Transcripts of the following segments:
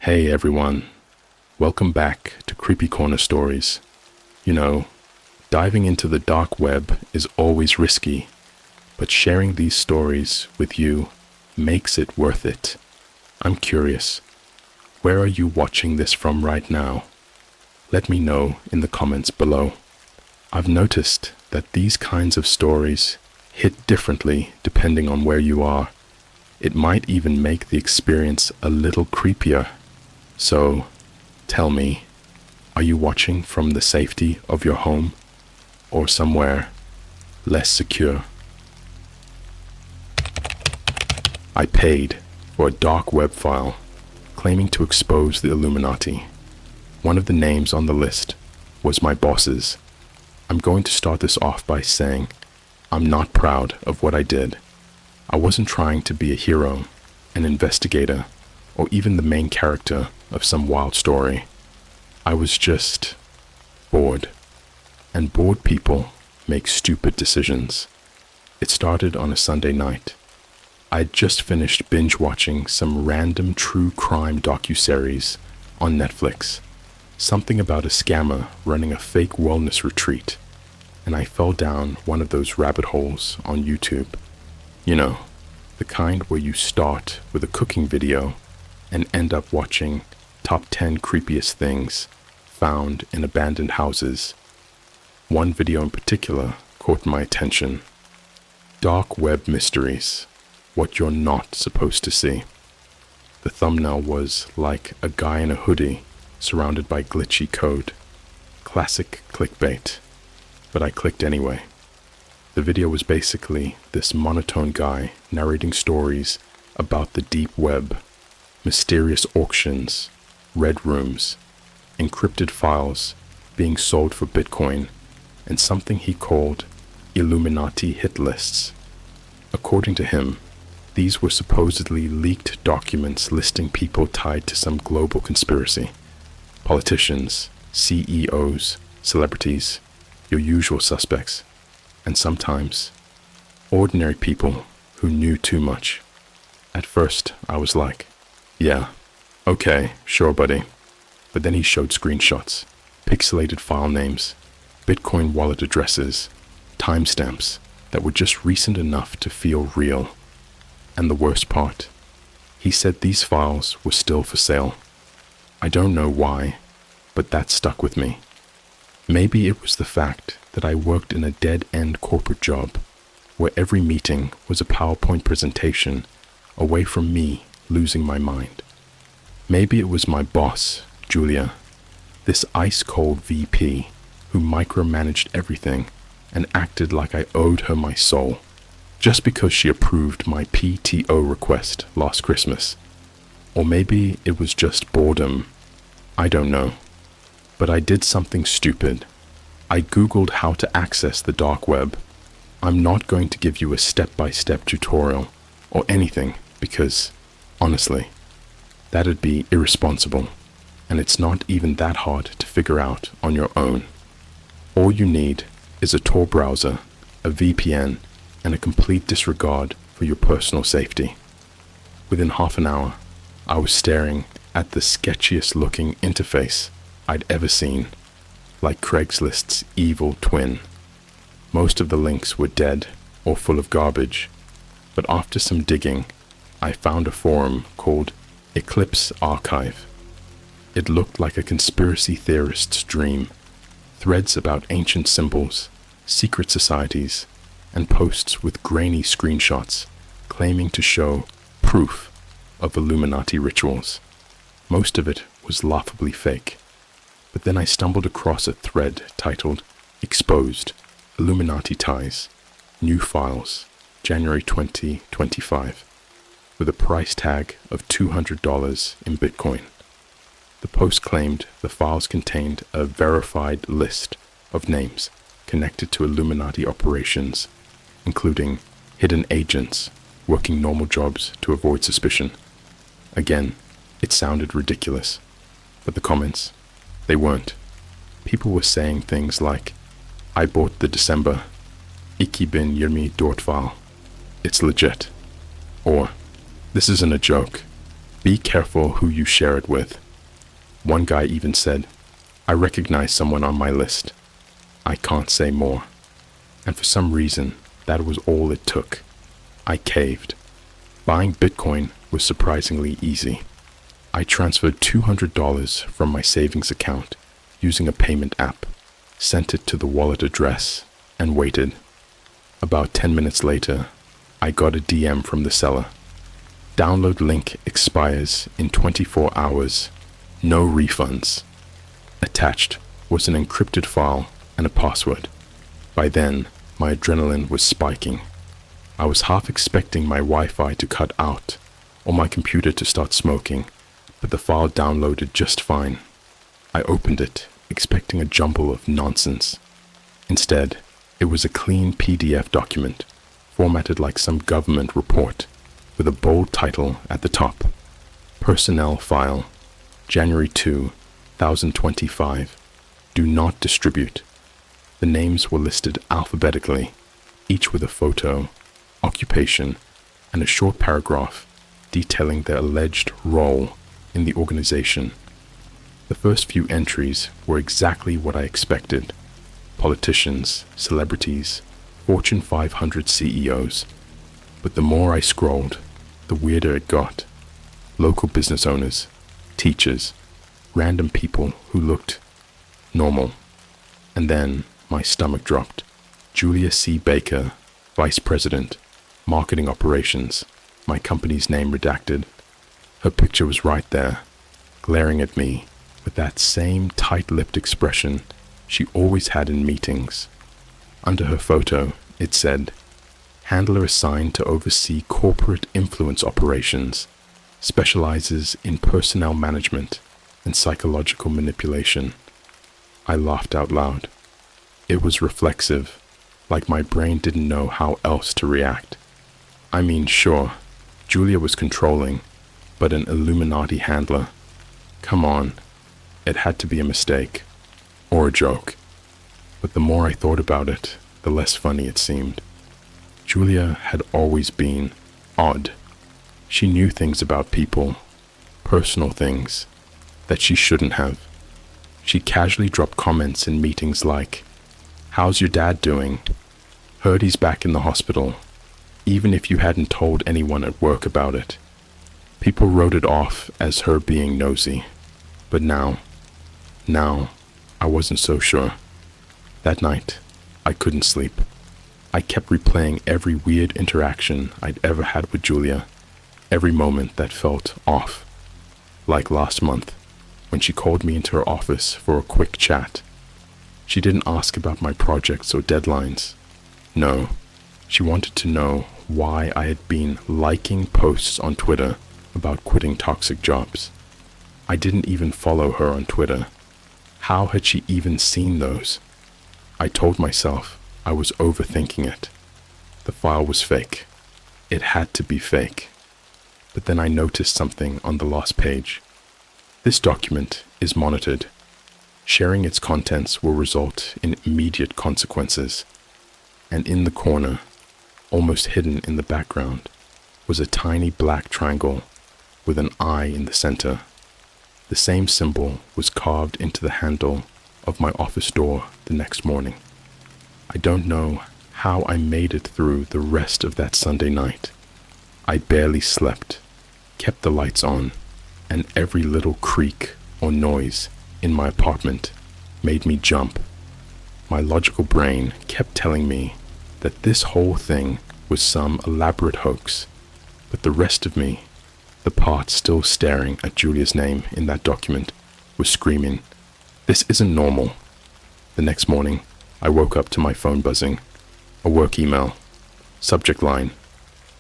Hey everyone, welcome back to CreepyCorner Stories. You know, diving into the dark web is always risky, but sharing these stories with you makes it worth it. I'm curious, where are you watching this from right now? Let me know in the comments below. I've noticed that these kinds of stories hit differently depending on where you are. It might even make the experience a little creepier. So, tell me, are you watching from the safety of your home or somewhere less secure? I paid for a dark web file claiming to expose the Illuminati. One of the names on the list was my boss's. I'm going to start this off by saying I'm not proud of what I did. I wasn't trying to be a hero, an investigator, or even the main character of some wild story. I was just bored. And bored people make stupid decisions. It started on a Sunday night. I'd just finished binge watching some random true crime docuseries on Netflix. Something about a scammer running a fake wellness retreat. And I fell down one of those rabbit holes on YouTube. You know, the kind where you start with a cooking video and end up watching top 10 creepiest things found in abandoned houses. One video in particular caught my attention. Dark web mysteries, what you're not supposed to see. The thumbnail was like a guy in a hoodie surrounded by glitchy code. Classic clickbait, but I clicked anyway. The video was basically this monotone guy narrating stories about the deep web, mysterious auctions, red rooms, encrypted files being sold for Bitcoin, and something he called Illuminati hit lists. According to him, these were supposedly leaked documents listing people tied to some global conspiracy. Politicians, CEOs, celebrities, your usual suspects, and sometimes ordinary people who knew too much. At first, I was like, yeah, okay, sure buddy. But then he showed screenshots, pixelated file names, Bitcoin wallet addresses, timestamps that were just recent enough to feel real. And the worst part, he said these files were still for sale. I don't know why, but that stuck with me. Maybe it was the fact that I worked in a dead-end corporate job where every meeting was a PowerPoint presentation away from me losing my mind. Maybe it was my boss, Julia, this ice-cold VP who micromanaged everything and acted like I owed her my soul just because she approved my PTO request last Christmas. Or maybe it was just boredom. I don't know. But I did something stupid. I Googled how to access the dark web. I'm not going to give you a step-by-step tutorial or anything because, honestly, that'd be irresponsible, and it's not even that hard to figure out on your own. All you need is a Tor browser, a VPN, and a complete disregard for your personal safety. Within half an hour, I was staring at the sketchiest looking interface I'd ever seen, like Craigslist's evil twin. Most of the links were dead or full of garbage, but after some digging, I found a forum called Eclipse Archive. It looked like a conspiracy theorist's dream. Threads about ancient symbols, secret societies, and posts with grainy screenshots claiming to show proof of Illuminati rituals. Most of it was laughably fake. But then I stumbled across a thread titled Exposed Illuminati Ties, New Files, January 2025, with a price tag of $200 in Bitcoin. The post claimed the files contained a verified list of names connected to Illuminati operations, including hidden agents working normal jobs to avoid suspicion. Again, it sounded ridiculous, but the comments, they weren't. People were saying things like, I bought the December, Iki bin 20 dort file. It's legit. Or, this isn't a joke. Be careful who you share it with. One guy even said, I recognize someone on my list. I can't say more. And for some reason, that was all it took. I caved. Buying Bitcoin was surprisingly easy. I transferred $200 from my savings account using a payment app, sent it to the wallet address, and waited. About 10 minutes later, I got a DM from the seller. Download link expires in 24 hours. No refunds. Attached was an encrypted file and a password. By then, my adrenaline was spiking. I was half expecting my Wi-Fi to cut out or my computer to start smoking, but the file downloaded just fine. I opened it, expecting a jumble of nonsense. Instead, it was a clean PDF document, formatted like some government report, with a bold title at the top. Personnel file, January 2, 2025. Do not distribute. The names were listed alphabetically, each with a photo, occupation, and a short paragraph detailing their alleged role in the organization. The first few entries were exactly what I expected. Politicians, celebrities, Fortune 500 CEOs. But the more I scrolled, the weirder it got. Local business owners, teachers, random people who looked normal. And then my stomach dropped. Julia C. Baker, Vice President, Marketing Operations, my company's name redacted. Her picture was right there, glaring at me with that same tight-lipped expression she always had in meetings. Under her photo, it said, handler assigned to oversee corporate influence operations, specializes in personnel management and psychological manipulation. I laughed out loud. It was reflexive, like my brain didn't know how else to react. I mean, sure, Julia was controlling, but an Illuminati handler? Come on, it had to be a mistake, or a joke. But the more I thought about it, the less funny it seemed. Julia had always been odd. She knew things about people, personal things, that she shouldn't have. She casually dropped comments in meetings like, "How's your dad doing? Heard he's back in the hospital," even if you hadn't told anyone at work about it. People wrote it off as her being nosy. But now, I wasn't so sure. That night, I couldn't sleep. I kept replaying every weird interaction I'd ever had with Julia, every moment that felt off. Like last month, when she called me into her office for a quick chat. She didn't ask about my projects or deadlines. No, she wanted to know why I had been liking posts on Twitter about quitting toxic jobs. I didn't even follow her on Twitter. How had she even seen those? I told myself I was overthinking it. The file was fake. It had to be fake. But then I noticed something on the last page. This document is monitored. Sharing its contents will result in immediate consequences. And in the corner, almost hidden in the background, was a tiny black triangle with an eye in the center. The same symbol was carved into the handle of my office door the next morning. I don't know how I made it through the rest of that Sunday night. I barely slept, kept the lights on, and every little creak or noise in my apartment made me jump. My logical brain kept telling me that this whole thing was some elaborate hoax, but the rest of me, the part still staring at Julia's name in that document, was screaming, "This isn't normal." The next morning, I woke up to my phone buzzing. A work email. Subject line,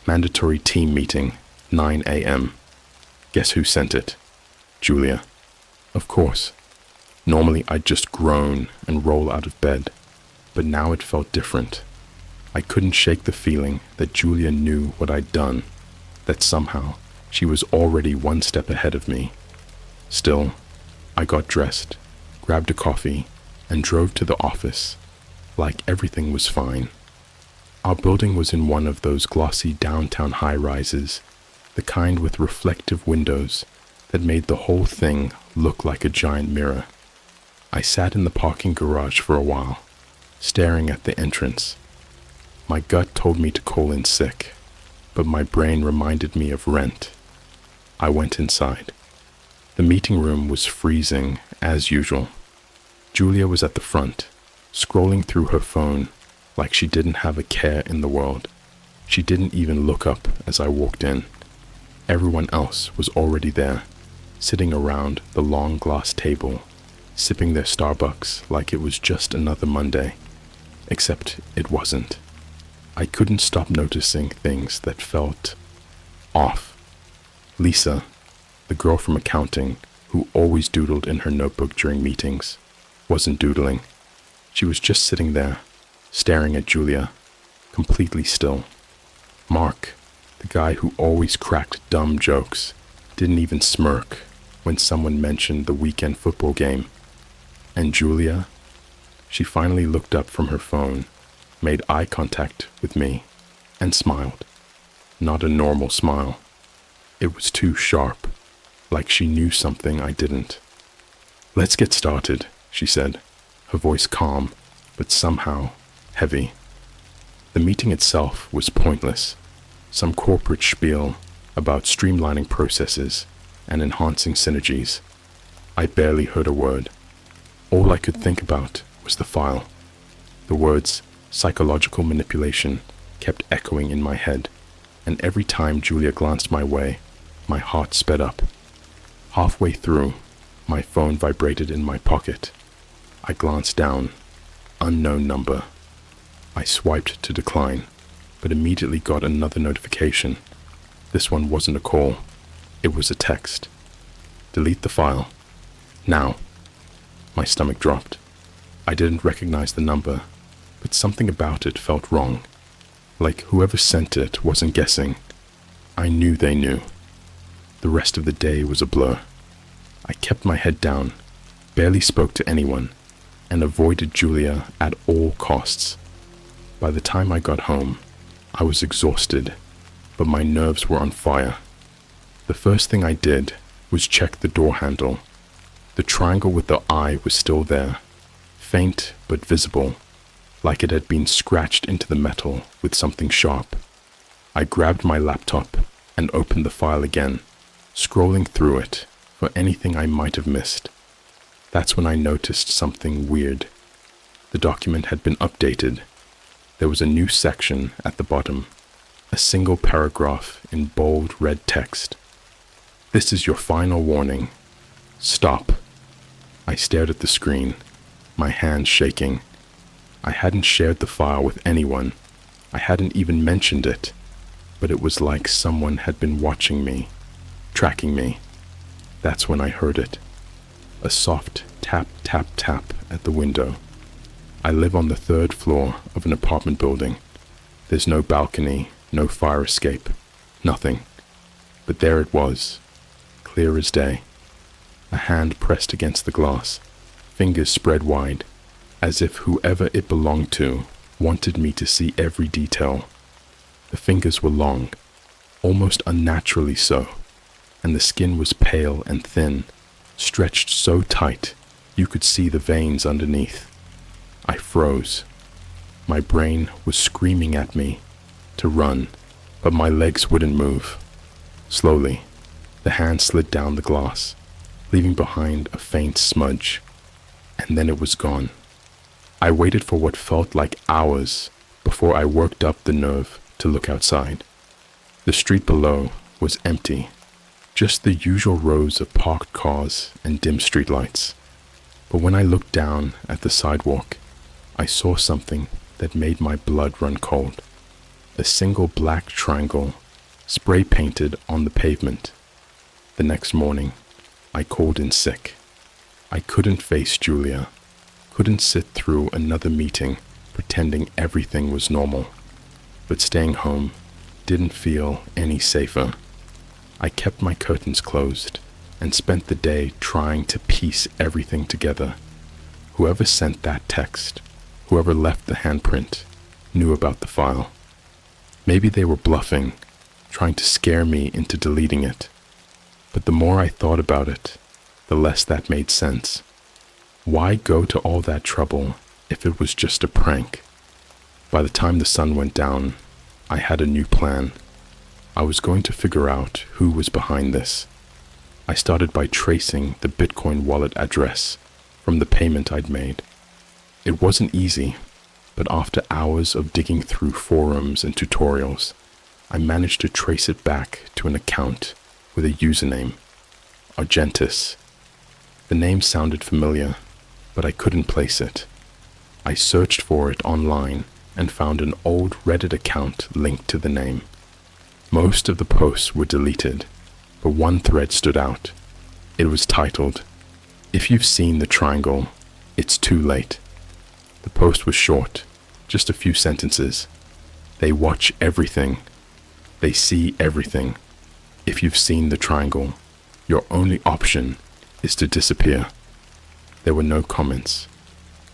"Mandatory team meeting, 9 a.m. Guess who sent it? Julia. Of course. Normally I'd just groan and roll out of bed, but now it felt different. I couldn't shake the feeling that Julia knew what I'd done, that somehow she was already one step ahead of me. Still, I got dressed, grabbed a coffee, and drove to the office, like everything was fine. Our building was in one of those glossy downtown high-rises, the kind with reflective windows that made the whole thing look like a giant mirror. I sat in the parking garage for a while, staring at the entrance. My gut told me to call in sick, but my brain reminded me of rent. I went inside. The meeting room was freezing as usual. Julia was at the front, scrolling through her phone like she didn't have a care in the world. She didn't even look up as I walked in. Everyone else was already there, sitting around the long glass table, sipping their Starbucks like it was just another Monday. Except it wasn't. I couldn't stop noticing things that felt off. Lisa, the girl from accounting who always doodled in her notebook during meetings, wasn't doodling. She was just sitting there, staring at Julia, completely still. Mark, the guy who always cracked dumb jokes, didn't even smirk when someone mentioned the weekend football game. And Julia, she finally looked up from her phone, made eye contact with me, and smiled. Not a normal smile. It was too sharp, like she knew something I didn't. "Let's get started," she said, her voice calm, but somehow heavy. The meeting itself was pointless. Some corporate spiel about streamlining processes and enhancing synergies. I barely heard a word. All I could think about was the file. The words psychological manipulation kept echoing in my head, and every time Julia glanced my way, my heart sped up. Halfway through, my phone vibrated in my pocket. I glanced down. Unknown number. I swiped to decline, but immediately got another notification. This one wasn't a call. It was a text. "Delete the file. Now." My stomach dropped. I didn't recognize the number, but something about it felt wrong. Like whoever sent it wasn't guessing. I knew they knew. The rest of the day was a blur. I kept my head down, barely spoke to anyone, and avoided Julia at all costs. By the time I got home, I was exhausted, but my nerves were on fire. The first thing I did was check the door handle. The triangle with the eye was still there, faint but visible, like it had been scratched into the metal with something sharp. I grabbed my laptop and opened the file again, scrolling through it for anything I might have missed. That's when I noticed something weird. The document had been updated. There was a new section at the bottom, a single paragraph in bold red text. "This is your final warning. Stop." I stared at the screen, my hands shaking. I hadn't shared the file with anyone. I hadn't even mentioned it, but it was like someone had been watching me, tracking me. That's when I heard it. A soft tap, tap, tap at the window. I live on the 3rd floor of an apartment building. There's no balcony, no fire escape, nothing. But there it was, clear as day. A hand pressed against the glass, fingers spread wide, as if whoever it belonged to wanted me to see every detail. The fingers were long, almost unnaturally so, and the skin was pale and thin, stretched so tight you could see the veins underneath. I froze. My brain was screaming at me to run, but my legs wouldn't move. Slowly, the hand slid down the glass, leaving behind a faint smudge, and then it was gone. I waited for what felt like hours before I worked up the nerve to look outside. The street below was empty, just the usual rows of parked cars and dim streetlights. But when I looked down at the sidewalk, I saw something that made my blood run cold. A single black triangle, spray painted on the pavement. The next morning, I called in sick. I couldn't face Julia, couldn't sit through another meeting pretending everything was normal. But staying home didn't feel any safer. I kept my curtains closed and spent the day trying to piece everything together. Whoever sent that text, whoever left the handprint, knew about the file. Maybe they were bluffing, trying to scare me into deleting it. But the more I thought about it, the less that made sense. Why go to all that trouble if it was just a prank? By the time the sun went down, I had a new plan. I was going to figure out who was behind this. I started by tracing the Bitcoin wallet address from the payment I'd made. It wasn't easy, but after hours of digging through forums and tutorials, I managed to trace it back to an account with a username, Argentis. The name sounded familiar, but I couldn't place it. I searched for it online and found an old Reddit account linked to the name. Most of the posts were deleted, but one thread stood out. It was titled, "If you've seen the triangle, it's too late." The post was short, just a few sentences. They watch everything. They see everything. If you've seen the triangle, your only option is to disappear. There were no comments.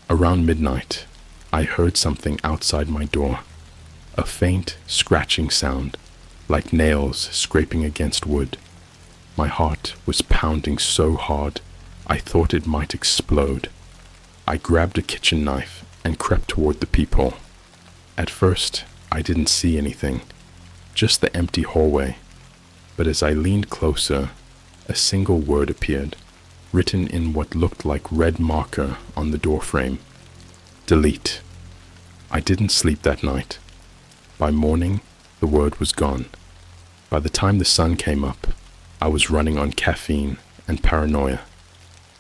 Around midnight, I heard something outside my door. A faint, scratching sound, like nails scraping against wood. My heart was pounding so hard, I thought it might explode. I grabbed a kitchen knife and crept toward the peephole. At first, I didn't see anything, just the empty hallway. But as I leaned closer, a single word appeared, written in what looked like red marker on the doorframe. Delete. I didn't sleep that night. By morning, the word was gone. By the time the sun came up, I was running on caffeine and paranoia.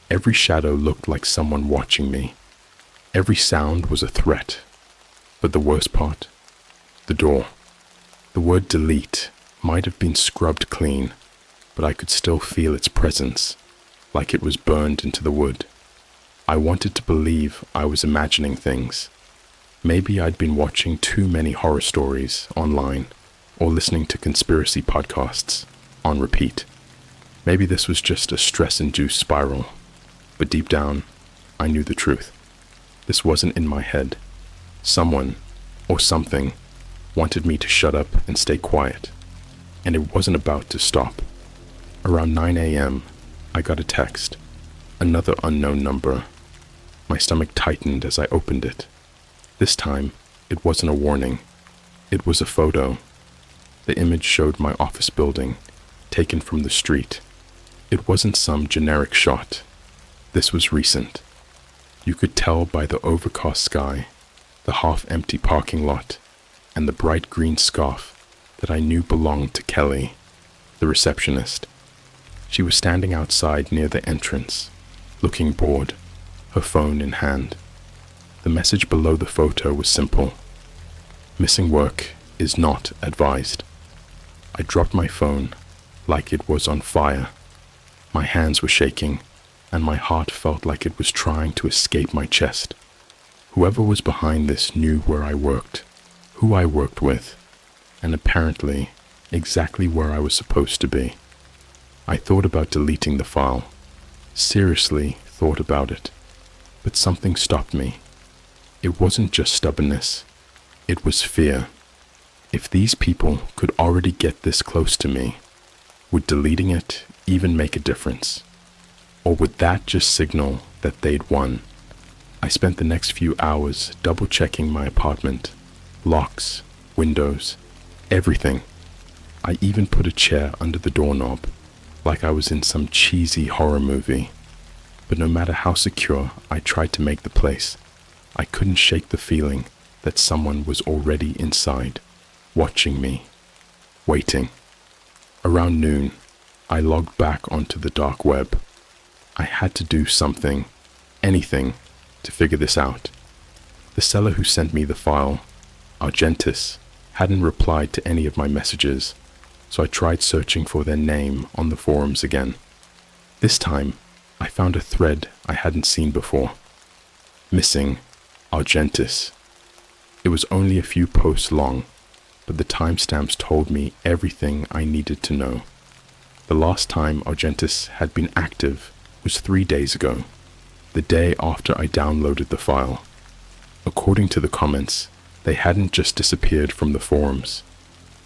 Every shadow looked like someone watching me. Every sound was a threat. But the worst part? The door. The word delete might have been scrubbed clean, but I could still feel its presence, like it was burned into the wood. I wanted to believe I was imagining things. Maybe I'd been watching too many horror stories online or listening to conspiracy podcasts on repeat. Maybe this was just a stress-induced spiral, but deep down, I knew the truth. This wasn't in my head. Someone, or something, wanted me to shut up and stay quiet, and it wasn't about to stop. Around 9 a.m., I got a text, another unknown number. My stomach tightened as I opened it. This time, it wasn't a warning. It was a photo. The image showed my office building, taken from the street. It wasn't some generic shot. This was recent. You could tell by the overcast sky, the half-empty parking lot, and the bright green scarf that I knew belonged to Kelly, the receptionist. She was standing outside near the entrance, looking bored, her phone in hand. The message below the photo was simple. Missing work is not advised. I dropped my phone like it was on fire. My hands were shaking, and my heart felt like it was trying to escape my chest. Whoever was behind this knew where I worked, who I worked with, and apparently exactly where I was supposed to be. I thought about deleting the file. Seriously thought about it. But something stopped me. It wasn't just stubbornness. It was fear. If these people could already get this close to me, would deleting it even make a difference? Or would that just signal that they'd won? I spent the next few hours double-checking my apartment. Locks, windows, everything. I even put a chair under the doorknob, like I was in some cheesy horror movie. But no matter how secure I tried to make the place, I couldn't shake the feeling that someone was already inside, watching me, waiting. Around noon, I logged back onto the dark web. I had to do something, anything, to figure this out. The seller who sent me the file, Argentis, hadn't replied to any of my messages, so I tried searching for their name on the forums again. This time, I found a thread I hadn't seen before. Missing Argentis. It was only a few posts long, but the timestamps told me everything I needed to know. The last time Argentis had been active was 3 days ago, the day after I downloaded the file. According to the comments, they hadn't just disappeared from the forums.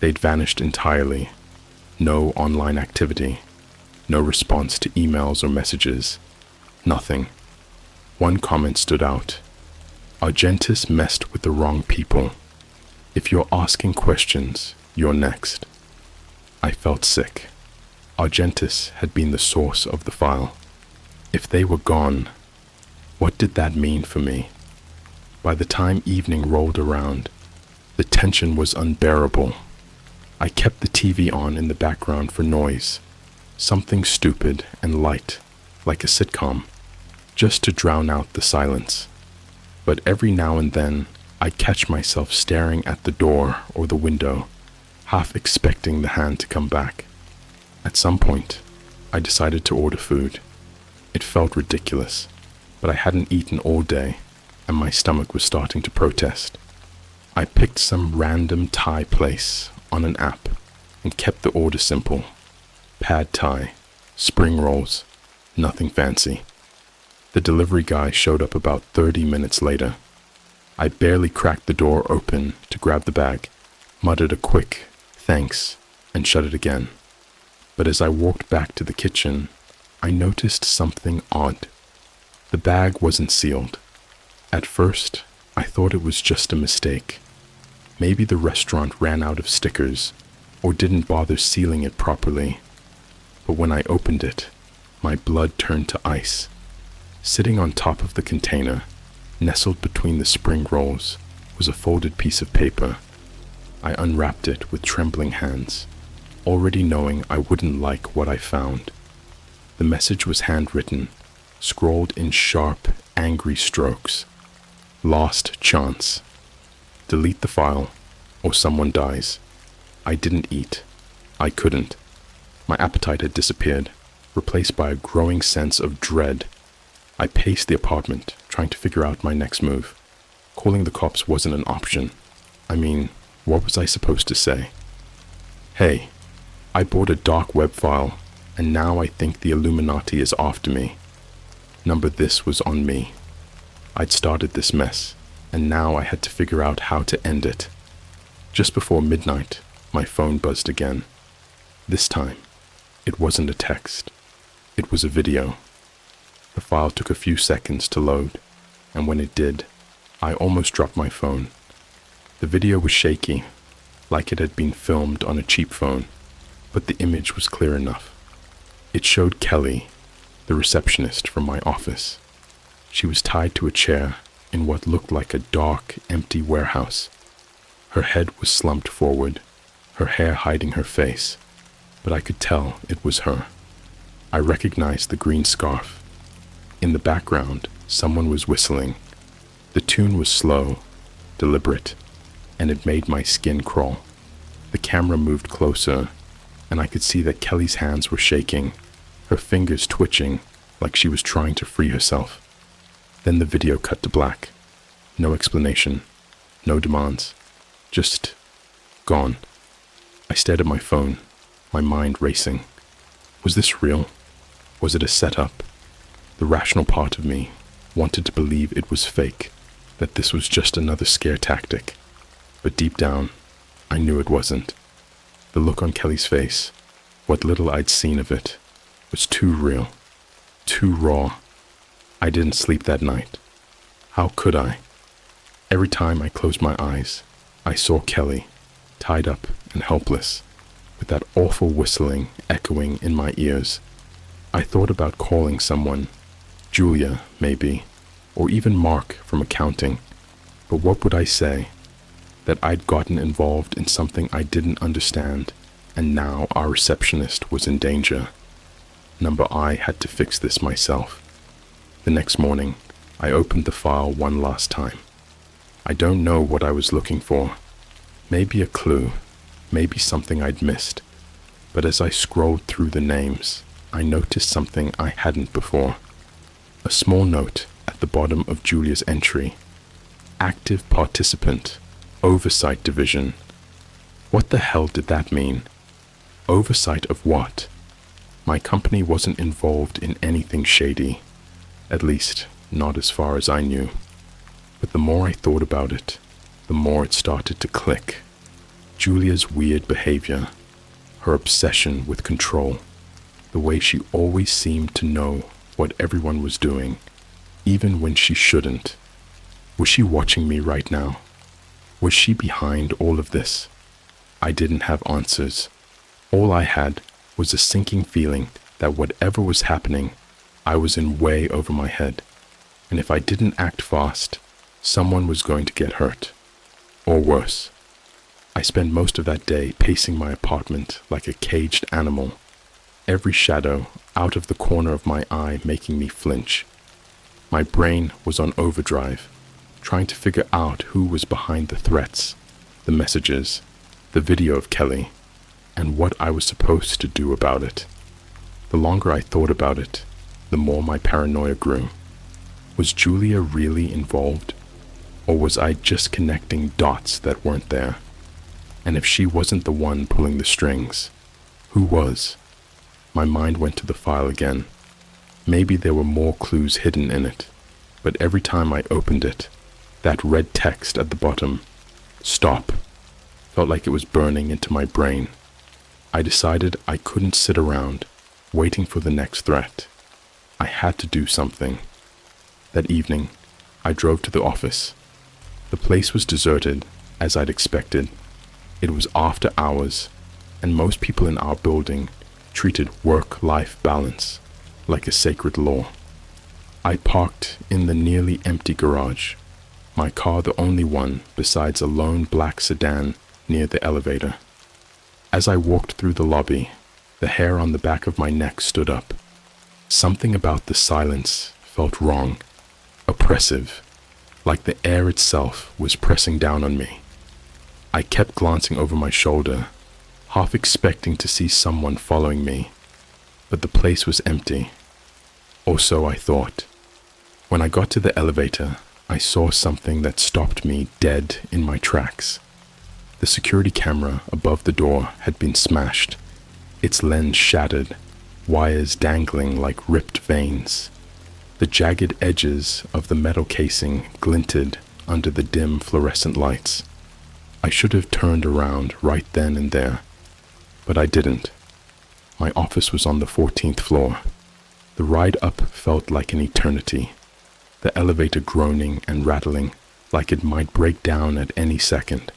They'd vanished entirely. No online activity. No response to emails or messages. Nothing. One comment stood out. Argentis messed with the wrong people. If you're asking questions, you're next. I felt sick. Argentis had been the source of the file. If they were gone, what did that mean for me? By the time evening rolled around, the tension was unbearable. I kept the TV on in the background for noise, something stupid and light, like a sitcom, just to drown out the silence. But every now and then, I'd catch myself staring at the door or the window, half expecting the hand to come back. At some point, I decided to order food. It felt ridiculous, but I hadn't eaten all day, and my stomach was starting to protest. I picked some random Thai place on an app and kept the order simple. Pad Thai, spring rolls, nothing fancy. The delivery guy showed up about 30 minutes later. I barely cracked the door open to grab the bag, muttered a quick thanks, and shut it again. But as I walked back to the kitchen, I noticed something odd. The bag wasn't sealed. At first, I thought it was just a mistake. Maybe the restaurant ran out of stickers or didn't bother sealing it properly. But when I opened it, my blood turned to ice. Sitting on top of the container, nestled between the spring rolls, was a folded piece of paper. I unwrapped it with trembling hands, already knowing I wouldn't like what I found. The message was handwritten, scrawled in sharp, angry strokes. Lost chance. Delete the file, or someone dies. I didn't eat. I couldn't. My appetite had disappeared, replaced by a growing sense of dread. I paced the apartment, trying to figure out my next move. Calling the cops wasn't an option. I mean, what was I supposed to say? Hey, I bought a dark web file, and now I think the Illuminati is after me. Number this was on me. I'd started this mess, and now I had to figure out how to end it. Just before midnight, my phone buzzed again. This time, it wasn't a text. It was a video. The file took a few seconds to load, and when it did, I almost dropped my phone. The video was shaky, like it had been filmed on a cheap phone, but the image was clear enough. It showed Kelly, the receptionist from my office. She was tied to a chair in what looked like a dark, empty warehouse. Her head was slumped forward, her hair hiding her face, but I could tell it was her. I recognized the green scarf. In the background, someone was whistling. The tune was slow, deliberate, and it made my skin crawl. The camera moved closer, and I could see that Kelly's hands were shaking, her fingers twitching like she was trying to free herself. Then the video cut to black. No explanation, no demands, just gone. I stared at my phone, my mind racing. Was this real? Was it a setup? The rational part of me wanted to believe it was fake, that this was just another scare tactic. But deep down, I knew it wasn't. The look on Kelly's face, what little I'd seen of it, was too real, too raw. I didn't sleep that night. How could I? Every time I closed my eyes, I saw Kelly, tied up and helpless, with that awful whistling echoing in my ears. I thought about calling someone, Julia, maybe, or even Mark from accounting. But what would I say? That I'd gotten involved in something I didn't understand, and now our receptionist was in danger. Number I had to fix this myself. The next morning, I opened the file one last time. I don't know what I was looking for. Maybe a clue, maybe something I'd missed. But as I scrolled through the names, I noticed something I hadn't before. A small note at the bottom of Julia's entry. Active participant, oversight division. What the hell did that mean? Oversight of what? My company wasn't involved in anything shady. At least, not as far as I knew. But the more I thought about it, the more it started to click. Julia's weird behavior, her obsession with control, the way she always seemed to know what everyone was doing, even when she shouldn't. Was she watching me right now? Was she behind all of this? I didn't have answers. All I had was a sinking feeling that whatever was happening, I was in way over my head. And if I didn't act fast, someone was going to get hurt. Or worse. I spent most of that day pacing my apartment like a caged animal, every shadow out of the corner of my eye making me flinch. My brain was on overdrive, trying to figure out who was behind the threats, the messages, the video of Kelly, and what I was supposed to do about it. The longer I thought about it, the more my paranoia grew. Was Julia really involved? Or was I just connecting dots that weren't there? And if she wasn't the one pulling the strings, who was? My mind went to the file again. Maybe there were more clues hidden in it, but every time I opened it, that red text at the bottom, "Stop," felt like it was burning into my brain. I decided I couldn't sit around waiting for the next threat. I had to do something. That evening, I drove to the office. The place was deserted, as I'd expected. It was after hours, and most people in our building treated work-life balance like a sacred law. I parked in the nearly empty garage, my car the only one besides a lone black sedan near the elevator. As I walked through the lobby, the hair on the back of my neck stood up. Something about the silence felt wrong, oppressive, like the air itself was pressing down on me. I kept glancing over my shoulder, half expecting to see someone following me, but the place was empty. Or so I thought. When I got to the elevator, I saw something that stopped me dead in my tracks. The security camera above the door had been smashed, its lens shattered, wires dangling like ripped veins. The jagged edges of the metal casing glinted under the dim fluorescent lights. I should have turned around right then and there, but I didn't. My office was on the 14th floor. The ride up felt like an eternity, the elevator groaning and rattling like it might break down at any second.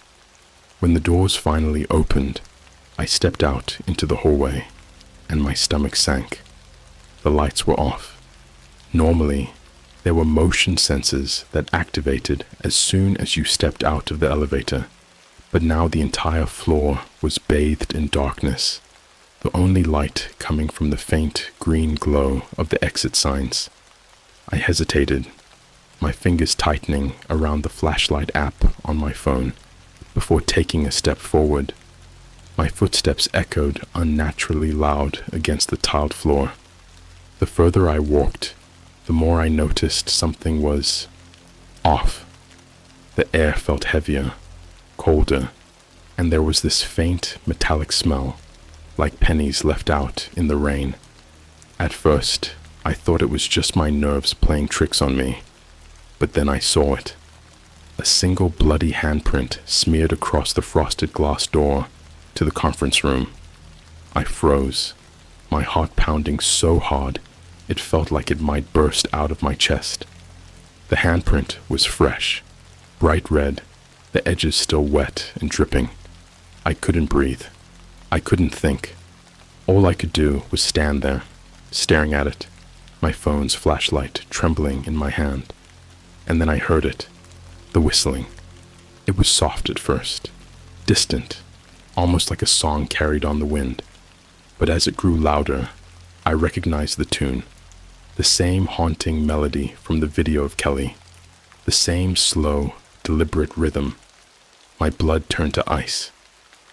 When the doors finally opened, I stepped out into the hallway, and my stomach sank. The lights were off. Normally, there were motion sensors that activated as soon as you stepped out of the elevator, but now the entire floor was bathed in darkness, the only light coming from the faint green glow of the exit signs. I hesitated, my fingers tightening around the flashlight app on my phone before taking a step forward. My footsteps echoed unnaturally loud against the tiled floor. The further I walked, the more I noticed something was off. The air felt heavier, colder, and there was this faint metallic smell, like pennies left out in the rain. At first, I thought it was just my nerves playing tricks on me, but then I saw it. A single bloody handprint smeared across the frosted glass door to the conference room. I froze, my heart pounding so hard it felt like it might burst out of my chest. The handprint was fresh, bright red, the edges still wet and dripping. I couldn't breathe. I couldn't think. All I could do was stand there, staring at it, my phone's flashlight trembling in my hand. And then I heard it, the whistling. It was soft at first, distant, almost like a song carried on the wind. But as it grew louder, I recognized the tune, the same haunting melody from the video of Kelly, the same slow, deliberate rhythm. My blood turned to ice.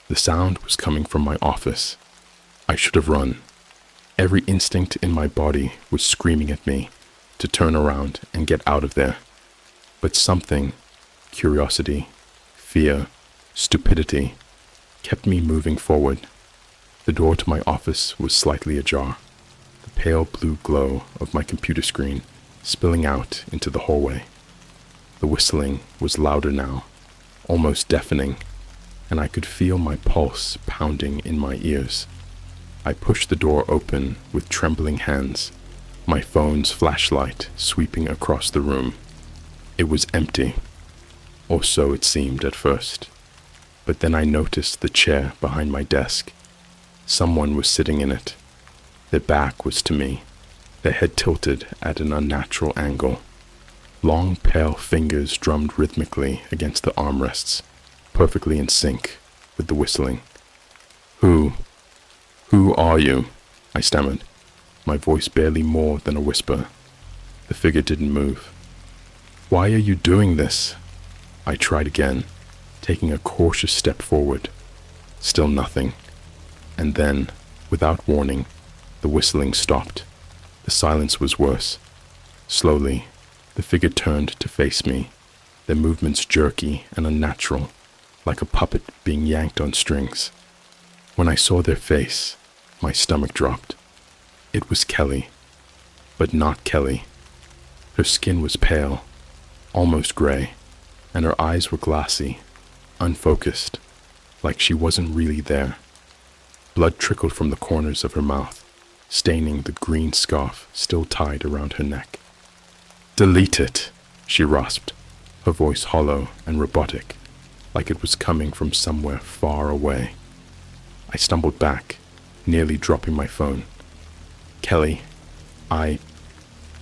The sound was coming from my office. I should have run. Every instinct in my body was screaming at me to turn around and get out of there. But something, curiosity, fear, stupidity, kept me moving forward. The door to my office was slightly ajar, the pale blue glow of my computer screen spilling out into the hallway. The whistling was louder now, almost deafening. and I could feel my pulse pounding in my ears. I pushed the door open with trembling hands, my phone's flashlight sweeping across the room. It was empty, or so it seemed at first. But then I noticed the chair behind my desk. Someone was sitting in it. Their back was to me, their head tilted at an unnatural angle. Long, pale fingers drummed rhythmically against the armrests, perfectly in sync with the whistling. Who are you? I stammered, my voice barely more than a whisper. The figure didn't move. Why are you doing this? I tried again, taking a cautious step forward. Still nothing. And then, without warning, the whistling stopped. The silence was worse. Slowly, the figure turned to face me, their movements jerky and unnatural, like a puppet being yanked on strings. When I saw their face, my stomach dropped. It was Kelly, but not Kelly. Her skin was pale, almost gray, and her eyes were glassy, unfocused, like she wasn't really there. Blood trickled from the corners of her mouth, staining the green scarf still tied around her neck. "Delete it," she rasped, her voice hollow and robotic, like it was coming from somewhere far away. I stumbled back, nearly dropping my phone. "Kelly,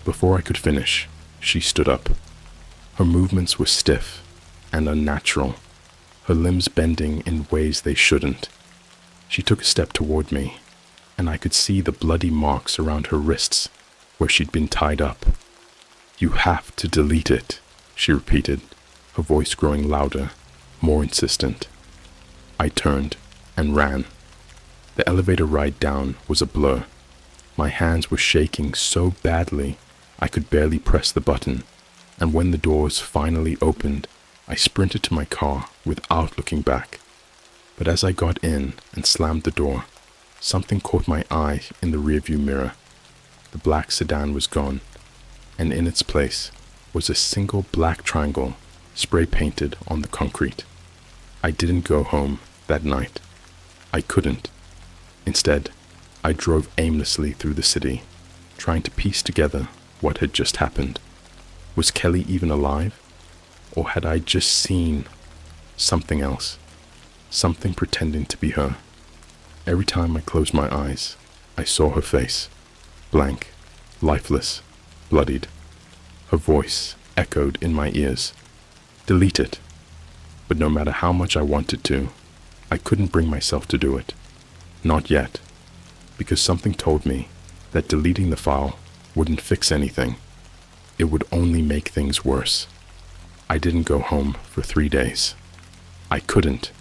Before I could finish, she stood up. Her movements were stiff and unnatural, her limbs bending in ways they shouldn't. She took a step toward me, and I could see the bloody marks around her wrists where she'd been tied up. "You have to delete it," she repeated, her voice growing louder, more insistent. I turned and ran. The elevator ride down was a blur. My hands were shaking so badly I could barely press the button, and when the doors finally opened, I sprinted to my car without looking back. But as I got in and slammed the door, something caught my eye in the rearview mirror. The black sedan was gone, and in its place was a single black triangle spray-painted on the concrete. I didn't go home that night. I couldn't. Instead, I drove aimlessly through the city, trying to piece together what had just happened. Was Kelly even alive? Or had I just seen something else? Something pretending to be her? Every time I closed my eyes, I saw her face, blank, lifeless, bloodied. Her voice echoed in my ears. "Delete it." But no matter how much I wanted to, I couldn't bring myself to do it. Not yet, because something told me that deleting the file wouldn't fix anything. It would only make things worse. I didn't go home for 3 days. I couldn't.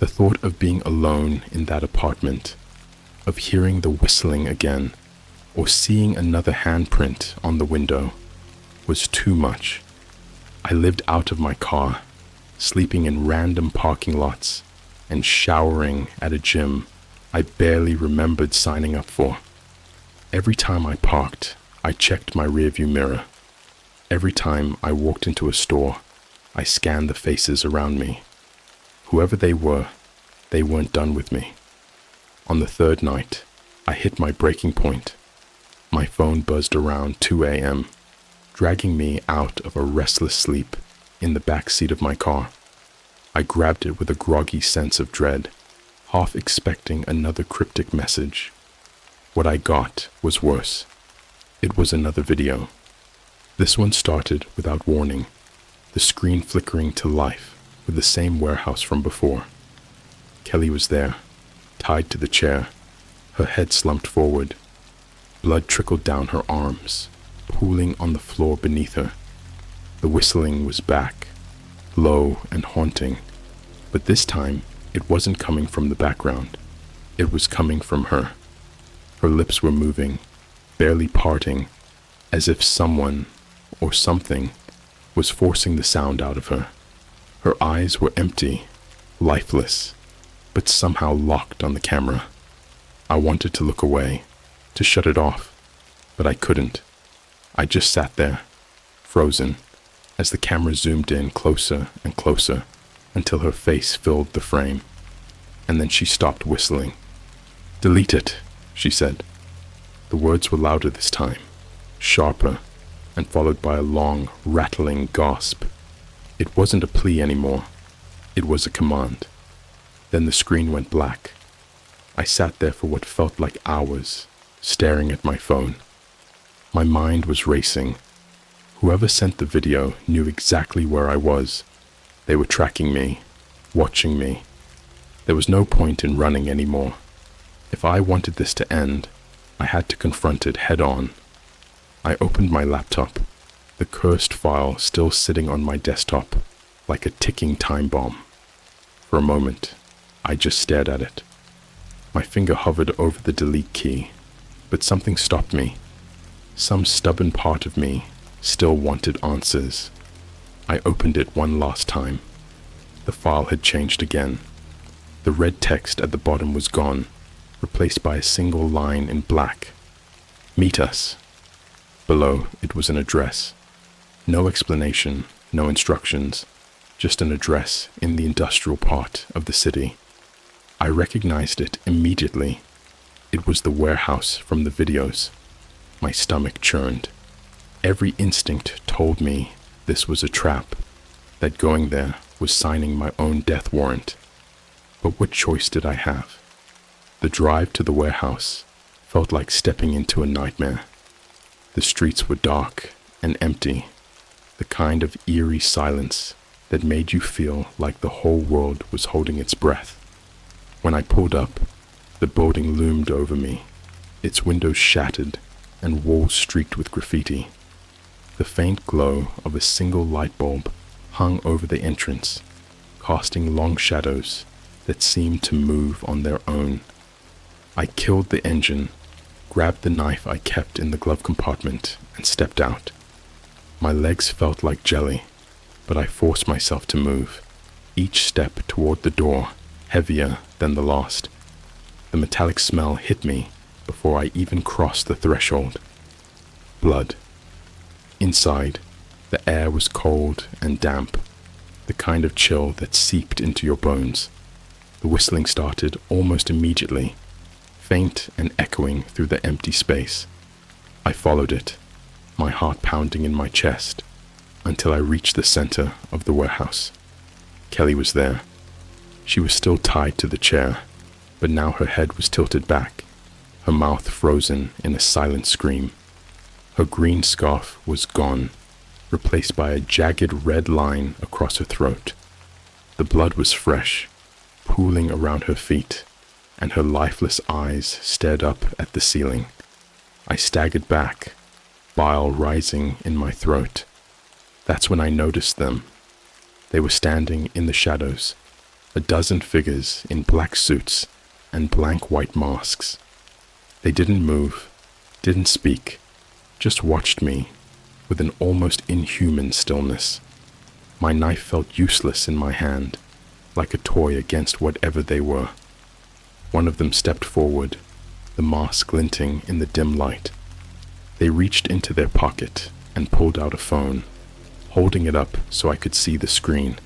The thought of being alone in that apartment, of hearing the whistling again, or seeing another handprint on the window, was too much. I lived out of my car, sleeping in random parking lots, and showering at a gym I barely remembered signing up for. Every time I parked, I checked my rearview mirror. Every time I walked into a store, I scanned the faces around me. Whoever they weren't done with me. On the third night, I hit my breaking point. My phone buzzed around 2 a.m., dragging me out of a restless sleep in the back seat of my car. I grabbed it with a groggy sense of dread, half expecting another cryptic message. What I got was worse. It was another video. This one started without warning, the screen flickering to life with the same warehouse from before. Kelly was there, tied to the chair, her head slumped forward. Blood trickled down her arms, pooling on the floor beneath her. The whistling was back, low and haunting, but this time it wasn't coming from the background. It was coming from her. Her lips were moving, barely parting, as if someone or something was forcing the sound out of her. Her eyes were empty, lifeless, but somehow locked on the camera. I wanted to look away, to shut it off, but I couldn't. I just sat there, frozen, as the camera zoomed in closer and closer until her face filled the frame. and then she stopped whistling. "Delete it," she said. The words were louder this time, sharper, and followed by a long, rattling gasp. It wasn't a plea anymore. It was a command. Then the screen went black. I sat there for what felt like hours, staring at my phone. My mind was racing. Whoever sent the video knew exactly where I was. They were tracking me, watching me. There was no point in running anymore. If I wanted this to end, I had to confront it head on. I opened my laptop, the cursed file still sitting on my desktop, like a ticking time bomb. For a moment, I just stared at it. My finger hovered over the delete key, but something stopped me. Some stubborn part of me still wanted answers. I opened it one last time. The file had changed again. The red text at the bottom was gone, replaced by a single line in black. "Meet us." Below, it was an address. No explanation, no instructions, just an address in the industrial part of the city. I recognized it immediately. It was the warehouse from the videos. My stomach churned. Every instinct told me this was a trap, that going there was signing my own death warrant. But what choice did I have? The drive to the warehouse felt like stepping into a nightmare. The streets were dark and empty, the kind of eerie silence that made you feel like the whole world was holding its breath. When I pulled up, the building loomed over me, its windows shattered and walls streaked with graffiti. The faint glow of a single light bulb hung over the entrance, casting long shadows that seemed to move on their own. I killed the engine, grabbed the knife I kept in the glove compartment, and stepped out. My legs felt like jelly, but I forced myself to move, each step toward the door heavier than the last. The metallic smell hit me before I even crossed the threshold. Blood. Inside, the air was cold and damp, the kind of chill that seeped into your bones. The whistling started almost immediately, faint and echoing through the empty space. I followed it, my heart pounding in my chest, until I reached the center of the warehouse. Kelly was there. She was still tied to the chair, but now her head was tilted back, her mouth frozen in a silent scream. Her green scarf was gone, replaced by a jagged red line across her throat. The blood was fresh, pooling around her feet, and her lifeless eyes stared up at the ceiling. I staggered back, bile rising in my throat. That's when I noticed them. They were standing in the shadows, a dozen figures in black suits and blank white masks. They didn't move, didn't speak, just watched me with an almost inhuman stillness. My knife felt useless in my hand, like a toy against whatever they were. One of them stepped forward, the mask glinting in the dim light. They reached into their pocket and pulled out a phone, holding it up so I could see the screen.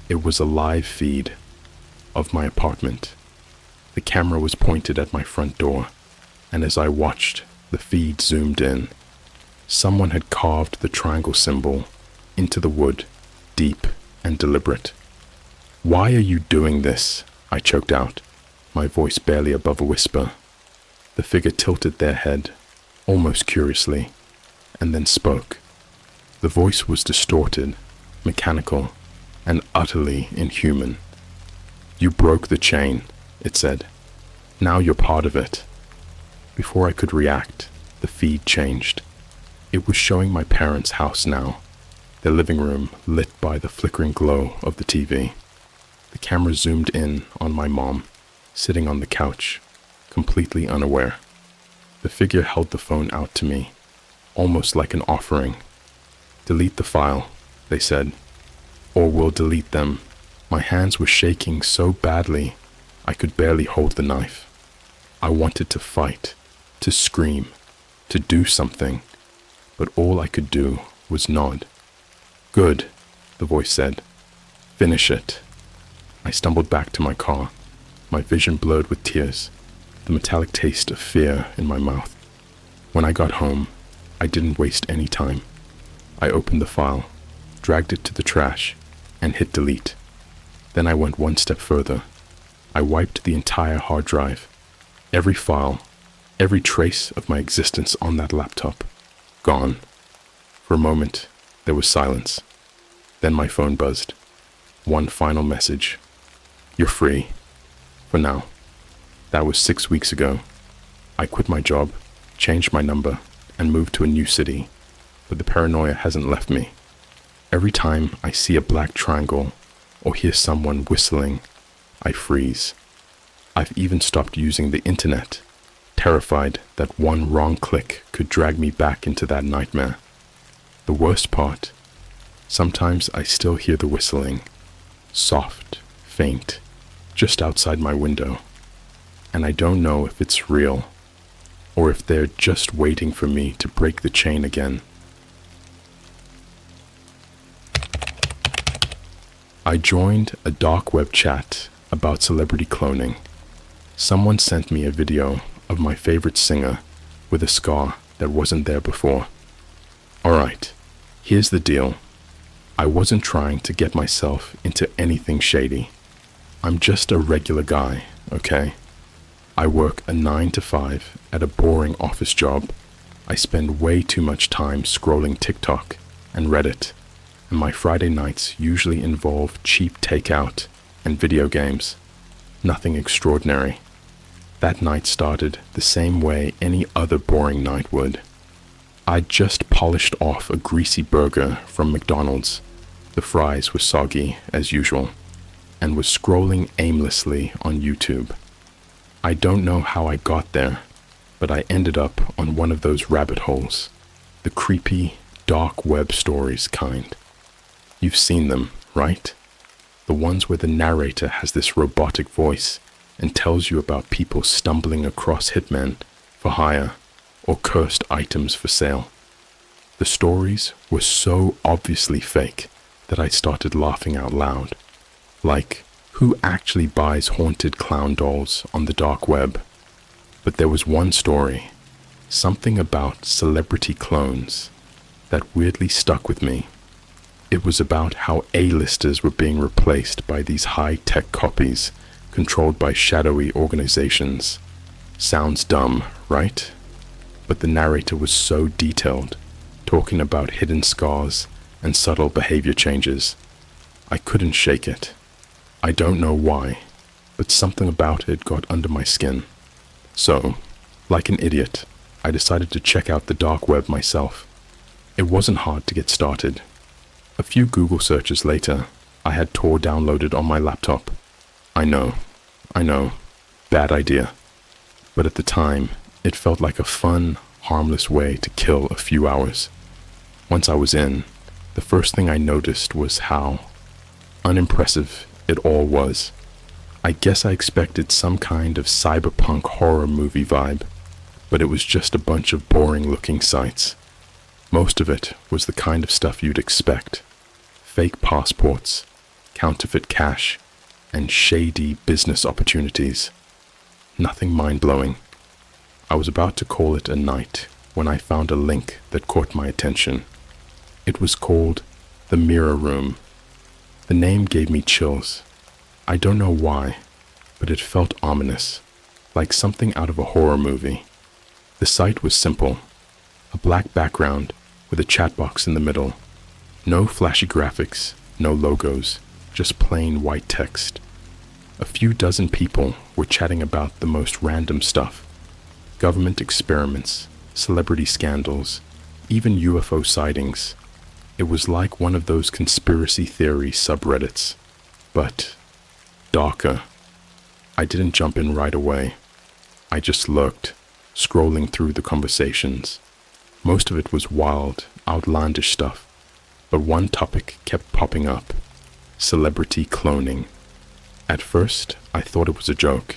It was a live feed of my apartment. The camera was pointed at my front door, and as I watched, the feed zoomed in. Someone had carved the triangle symbol into the wood, deep and deliberate. "Why are you doing this?" I choked out, my voice barely above a whisper. The figure tilted their head, almost curiously, and then spoke. The voice was distorted, mechanical, and utterly inhuman. "You broke the chain," it said. "Now you're part of it." Before I could react, the feed changed. It was showing my parents' house now, their living room lit by the flickering glow of the TV. The camera zoomed in on my mom, sitting on the couch, completely unaware. The figure held the phone out to me, almost like an offering. "Delete the file," they said, "or we'll delete them." My hands were shaking so badly, I could barely hold the knife. I wanted to fight, to scream, to do something, but all I could do was nod. "Good," the voice said. "Finish it." I stumbled back to my car. my vision blurred with tears, the metallic taste of fear in my mouth. When I got home, I didn't waste any time. I opened the file, dragged it to the trash, and hit delete. Then I went one step further. I wiped the entire hard drive. Every file, every trace of my existence on that laptop, gone. For a moment, there was silence. Then my phone buzzed. One final message. You're free. For now. That was 6 weeks ago. I quit my job, changed my number, and moved to a new city. But the paranoia hasn't left me. Every time I see a black triangle or hear someone whistling, I freeze. I've even stopped using the internet, terrified that one wrong click could drag me back into that nightmare. The worst part, sometimes I still hear the whistling, soft, faint, just outside my window, and I don't know if it's real or if they're just waiting for me to break the chain again. I joined a dark web chat about celebrity cloning. Someone sent me a video of my favorite singer with a scar that wasn't there before. Alright, here's the deal. I wasn't trying to get myself into anything shady. I'm just a regular guy, okay? I work a 9 to 5 at a boring office job. I spend way too much time scrolling TikTok and Reddit, and my Friday nights usually involve cheap takeout and video games. Nothing extraordinary. That night started the same way any other boring night would. I'd just polished off a greasy burger from McDonald's. The fries were soggy as usual, and was scrolling aimlessly on YouTube. I don't know how I got there, but I ended up on one of those rabbit holes, the creepy, dark web stories kind. You've seen them, right? The ones where the narrator has this robotic voice and tells you about people stumbling across hitmen for hire or cursed items for sale. The stories were so obviously fake that I started laughing out loud. Like, who actually buys haunted clown dolls on the dark web? But there was one story, something about celebrity clones, that weirdly stuck with me. It was about how A-listers were being replaced by these high-tech copies controlled by shadowy organizations. Sounds dumb, right? But the narrator was so detailed, talking about hidden scars and subtle behavior changes. I couldn't shake it. I don't know why, but something about it got under my skin. So, like an idiot, I decided to check out the dark web myself. It wasn't hard to get started. A few Google searches later, I had Tor downloaded on my laptop. I know, bad idea. But at the time, it felt like a fun, harmless way to kill a few hours. Once I was in, the first thing I noticed was how unimpressive it all was. I guess I expected some kind of cyberpunk horror movie vibe, but it was just a bunch of boring-looking sites. Most of it was the kind of stuff you'd expect. Fake passports, counterfeit cash, and shady business opportunities. Nothing mind-blowing. I was about to call it a night when I found a link that caught my attention. It was called The Mirror Room. The name gave me chills. I don't know why, but it felt ominous, like something out of a horror movie. The site was simple. A black background with a chat box in the middle. No flashy graphics, no logos, just plain white text. A few dozen people were chatting about the most random stuff. Government experiments, celebrity scandals, even UFO sightings. It was like one of those conspiracy theory subreddits, but darker. I didn't jump in right away. I just lurked, scrolling through the conversations. Most of it was wild, outlandish stuff, but one topic kept popping up: celebrity cloning. At first, I thought it was a joke.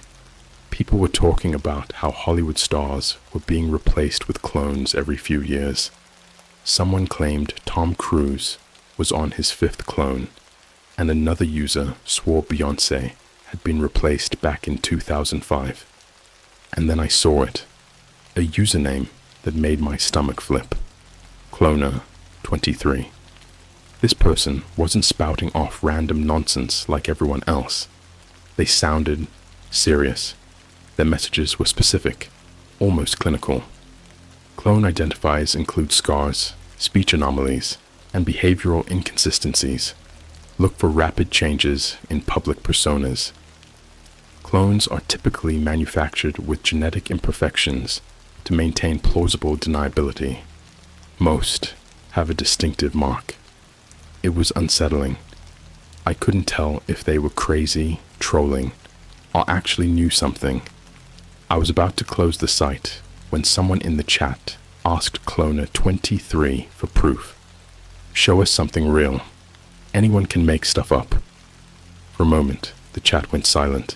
People were talking about how Hollywood stars were being replaced with clones every few years. Someone claimed Tom Cruise was on his 5th clone, and another user swore Beyoncé had been replaced back in 2005. And then I saw it, a username that made my stomach flip. Cloner23. This person wasn't spouting off random nonsense like everyone else. They sounded serious. Their messages were specific, almost clinical. Clone identifiers include scars, speech anomalies, and behavioral inconsistencies. Look for rapid changes in public personas. Clones are typically manufactured with genetic imperfections to maintain plausible deniability. Most have a distinctive mark. It was unsettling. I couldn't tell if they were crazy, trolling, or actually knew something. I was about to close the site when someone in the chat asked Cloner23 for proof. Show us something real. Anyone can make stuff up. For a moment, the chat went silent.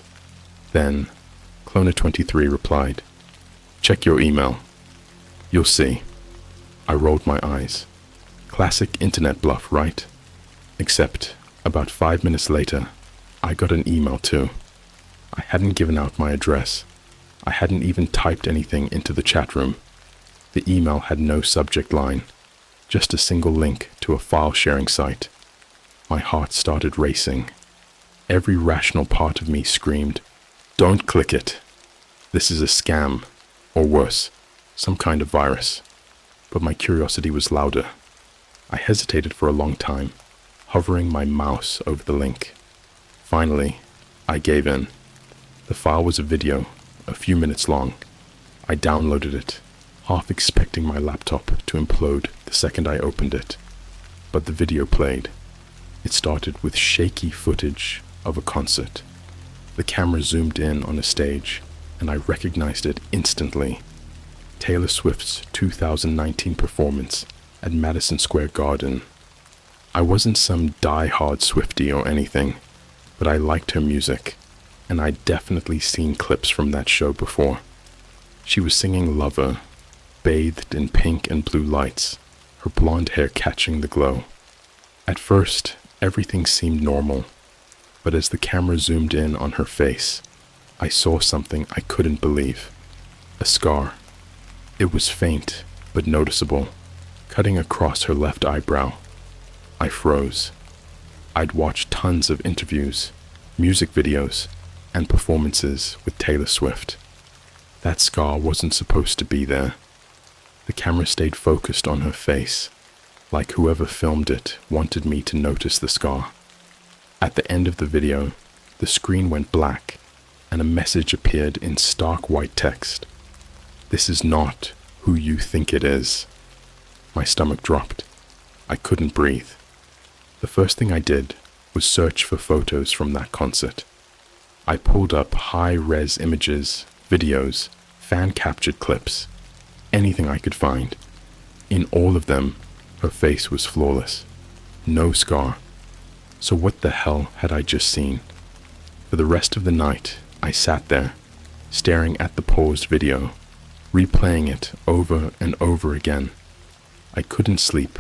Then, Cloner23 replied, "Check your email. You'll see." I rolled my eyes. Classic internet bluff, right? Except, about 5 minutes later, I got an email too. I hadn't given out my address. I hadn't even typed anything into the chat room. The email had no subject line, just a single link to a file-sharing site. My heart started racing. Every rational part of me screamed, "Don't click it. This is a scam, or worse, some kind of virus." But my curiosity was louder. I hesitated for a long time, hovering my mouse over the link. Finally, I gave in. The file was a video, a few minutes long. I downloaded it, half expecting my laptop to implode the second I opened it. But the video played. It started with shaky footage of a concert. The camera zoomed in on a stage, and I recognized it instantly. Taylor Swift's 2019 performance at Madison Square Garden. I wasn't some die-hard Swiftie or anything, but I liked her music, and I'd definitely seen clips from that show before. She was singing Lover, bathed in pink and blue lights, her blonde hair catching the glow. At first, everything seemed normal, but as the camera zoomed in on her face, I saw something I couldn't believe. A scar. It was faint, but noticeable, cutting across her left eyebrow. I froze. I'd watched tons of interviews, music videos, and performances with Taylor Swift. That scar wasn't supposed to be there. The camera stayed focused on her face, like whoever filmed it wanted me to notice the scar. At the end of the video, the screen went black, and a message appeared in stark white text. "This is not who you think it is." My stomach dropped. I couldn't breathe. The first thing I did was search for photos from that concert. I pulled up high-res images, videos, fan-captured clips, anything I could find. In all of them, her face was flawless. No scar. So what the hell had I just seen? For the rest of the night, I sat there, staring at the paused video, replaying it over and over again. I couldn't sleep.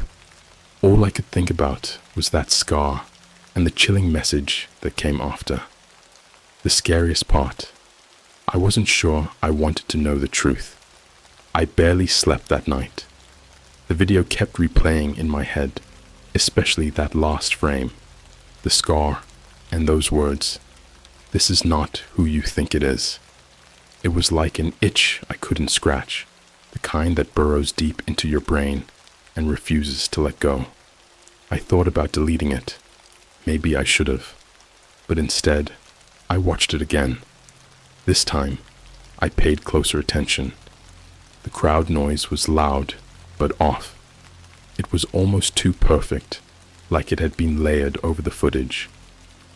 All I could think about was that scar and the chilling message that came after. The scariest part, I wasn't sure I wanted to know the truth. I barely slept that night. The video kept replaying in my head, especially that last frame, the scar, and those words, "This is not who you think it is." It was like an itch I couldn't scratch, the kind that burrows deep into your brain and refuses to let go. I thought about deleting it. Maybe I should have. But instead, I watched it again. This time, I paid closer attention. The crowd noise was loud, but off. It was almost too perfect, like it had been layered over the footage.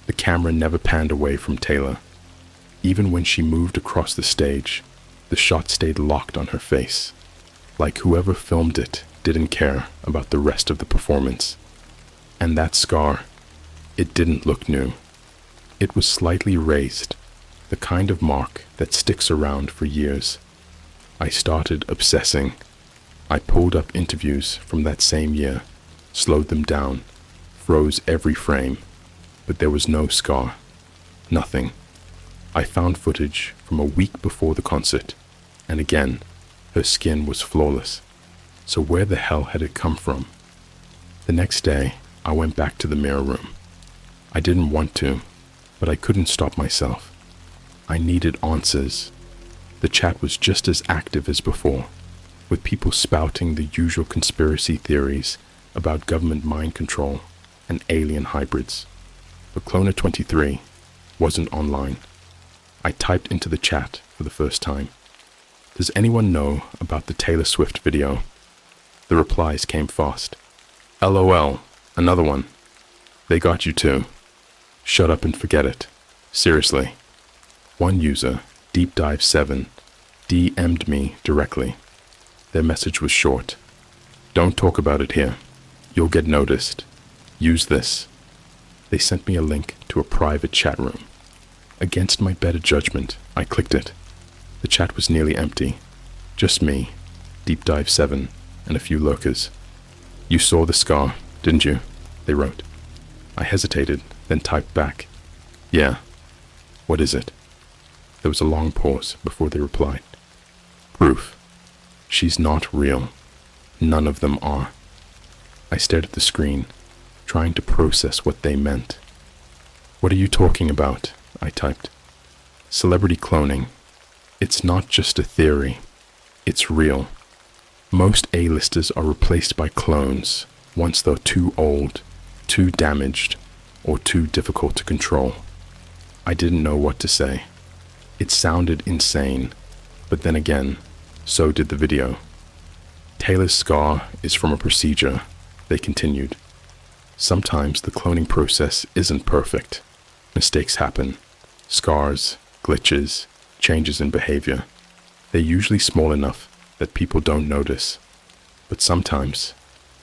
The camera never panned away from Taylor. Even when she moved across the stage, the shot stayed locked on her face, like whoever filmed it didn't care about the rest of the performance. And that scar, it didn't look new. It was slightly raised, the kind of mark that sticks around for years. I started obsessing. I pulled up interviews from that same year, slowed them down, froze every frame, but there was no scar. Nothing. I found footage from a week before the concert, and again, her skin was flawless. So where the hell had it come from? The next day, I went back to the mirror room. I didn't want to, but I couldn't stop myself. I needed answers. The chat was just as active as before, with people spouting the usual conspiracy theories about government mind control and alien hybrids. But Cloner 23 wasn't online. I typed into the chat for the first time. Does anyone know about the Taylor Swift video? The replies came fast. LOL, another one. They got you too. Shut up and forget it. Seriously. One user, Deep Dive 7, DM'd me directly. Their message was short. Don't talk about it here. You'll get noticed. Use this. They sent me a link to a private chat room. Against my better judgment, I clicked it. The chat was nearly empty. Just me, Deep Dive 7, and a few lurkers. You saw the scar, didn't you? They wrote. I hesitated, then typed back. Yeah. What is it? There was a long pause before they replied. Proof. She's not real. None of them are. I stared at the screen, trying to process what they meant. What are you talking about? I typed. Celebrity cloning. It's not just a theory. It's real. Most A-listers are replaced by clones once they're too old, too damaged, or too difficult to control. I didn't know what to say. It sounded insane, but then again, so did the video. Taylor's scar is from a procedure, they continued. Sometimes the cloning process isn't perfect. Mistakes happen. Scars, glitches, changes in behavior. They're usually small enough that people don't notice. But sometimes,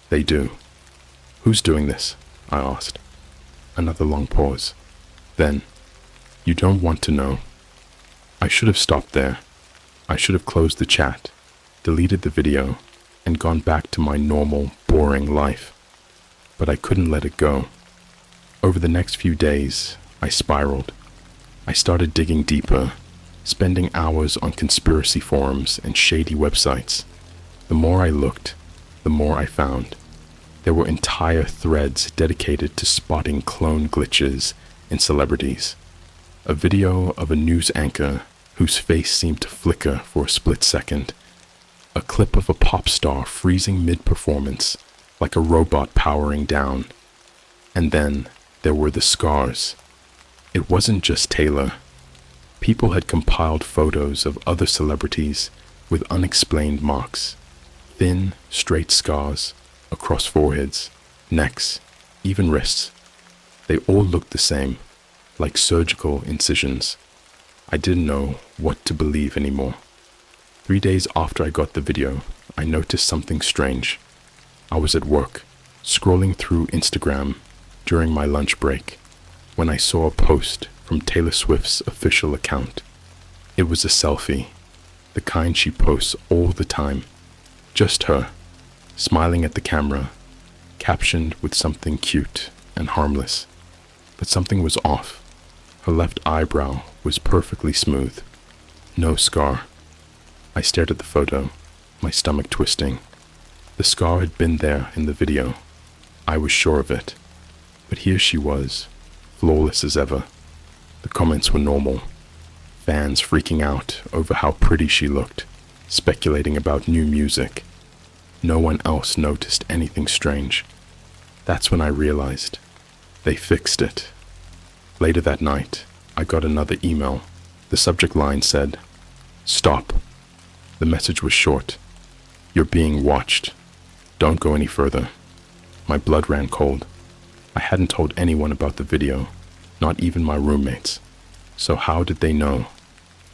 they do. Who's doing this? I asked. Another long pause. Then, you don't want to know. I should have stopped there. I should have closed the chat, deleted the video, and gone back to my normal, boring life. But I couldn't let it go. Over the next few days, I spiraled. I started digging deeper, spending hours on conspiracy forums and shady websites. The more I looked, the more I found. There were entire threads dedicated to spotting clone glitches in celebrities. A video of a news anchor whose face seemed to flicker for a split second. A clip of a pop star freezing mid-performance, like a robot powering down. And then there were the scars. It wasn't just Taylor. People had compiled photos of other celebrities with unexplained marks. Thin, straight scars across foreheads, necks, even wrists. They all looked the same, like surgical incisions. I didn't know what to believe anymore. 3 days after I got the video, I noticed something strange. I was at work, scrolling through Instagram during my lunch break, when I saw a post from Taylor Swift's official account. It was a selfie, the kind she posts all the time. Just her, smiling at the camera, captioned with something cute and harmless. But something was off. Her left eyebrow was perfectly smooth. No scar. I stared at the photo, my stomach twisting. The scar had been there in the video. I was sure of it. But here she was, flawless as ever. The comments were normal. Fans freaking out over how pretty she looked, speculating about new music. No one else noticed anything strange. That's when I realized they fixed it. Later that night, I got another email. The subject line said, "Stop." The message was short. "You're being watched. Don't go any further." My blood ran cold. I hadn't told anyone about the video, not even my roommates. So how did they know?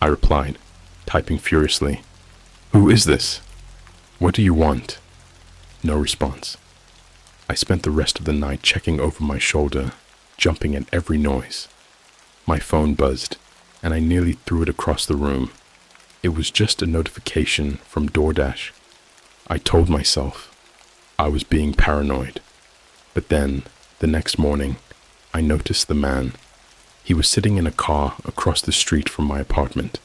I replied, typing furiously. "Who is this? What do you want?" No response. I spent the rest of the night checking over my shoulder, jumping at every noise. My phone buzzed, and I nearly threw it across the room. It was just a notification from DoorDash. I told myself I was being paranoid. But then, the next morning, I noticed the man. He was sitting in a car across the street from my apartment,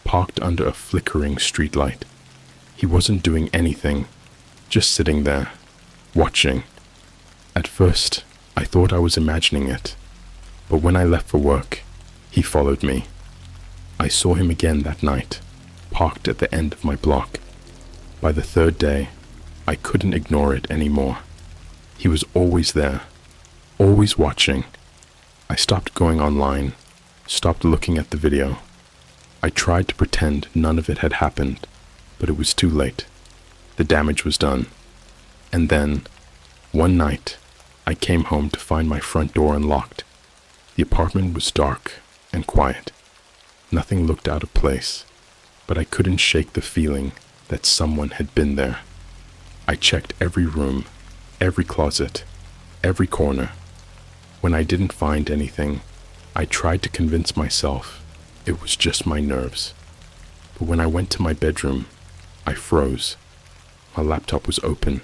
parked under a flickering streetlight. He wasn't doing anything, just sitting there, watching. At first, I thought I was imagining it, but when I left for work, he followed me. I saw him again that night, parked at the end of my block. By the third day, I couldn't ignore it anymore. He was always there, always watching. I stopped going online, stopped looking at the video. I tried to pretend none of it had happened, but it was too late. The damage was done. And then, one night, I came home to find my front door unlocked. The apartment was dark and quiet. Nothing looked out of place, but I couldn't shake the feeling that someone had been there. I checked every room, every closet, every corner. When I didn't find anything, I tried to convince myself it was just my nerves. But when I went to my bedroom, I froze. My laptop was open.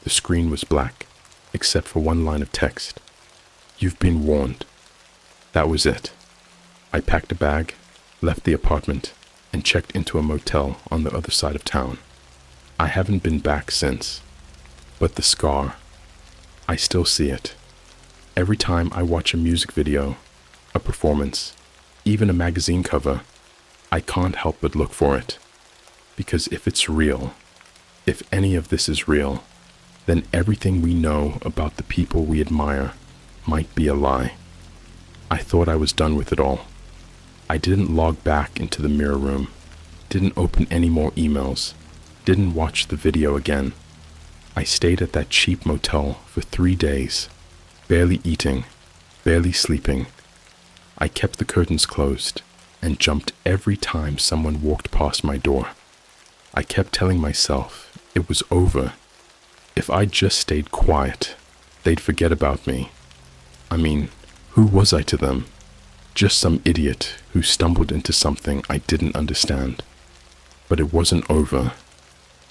The screen was black, except for one line of text. "You've been warned." That was it. I packed a bag, left the apartment, and checked into a motel on the other side of town. I haven't been back since. But the scar, I still see it. Every time I watch a music video, a performance, even a magazine cover, I can't help but look for it. Because if it's real, if any of this is real, then everything we know about the people we admire might be a lie. I thought I was done with it all. I didn't log back into the mirror room, didn't open any more emails, didn't watch the video again. I stayed at that cheap motel for 3 days, barely eating, barely sleeping. I kept the curtains closed and jumped every time someone walked past my door. I kept telling myself it was over. If I just stayed quiet, they'd forget about me. I mean, who was I to them? Just some idiot who stumbled into something I didn't understand. But it wasn't over.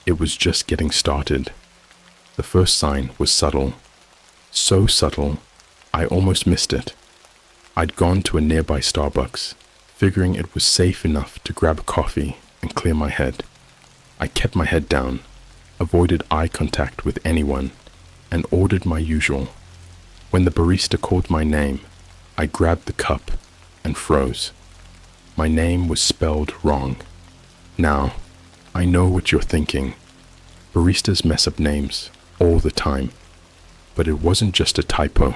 It was just getting started. The first sign was subtle. So subtle, I almost missed it. I'd gone to a nearby Starbucks, figuring it was safe enough to grab a coffee and clear my head. I kept my head down, avoided eye contact with anyone, and ordered my usual. When the barista called my name, I grabbed the cup and froze. My name was spelled wrong. Now, I know what you're thinking. Baristas mess up names all the time. But it wasn't just a typo.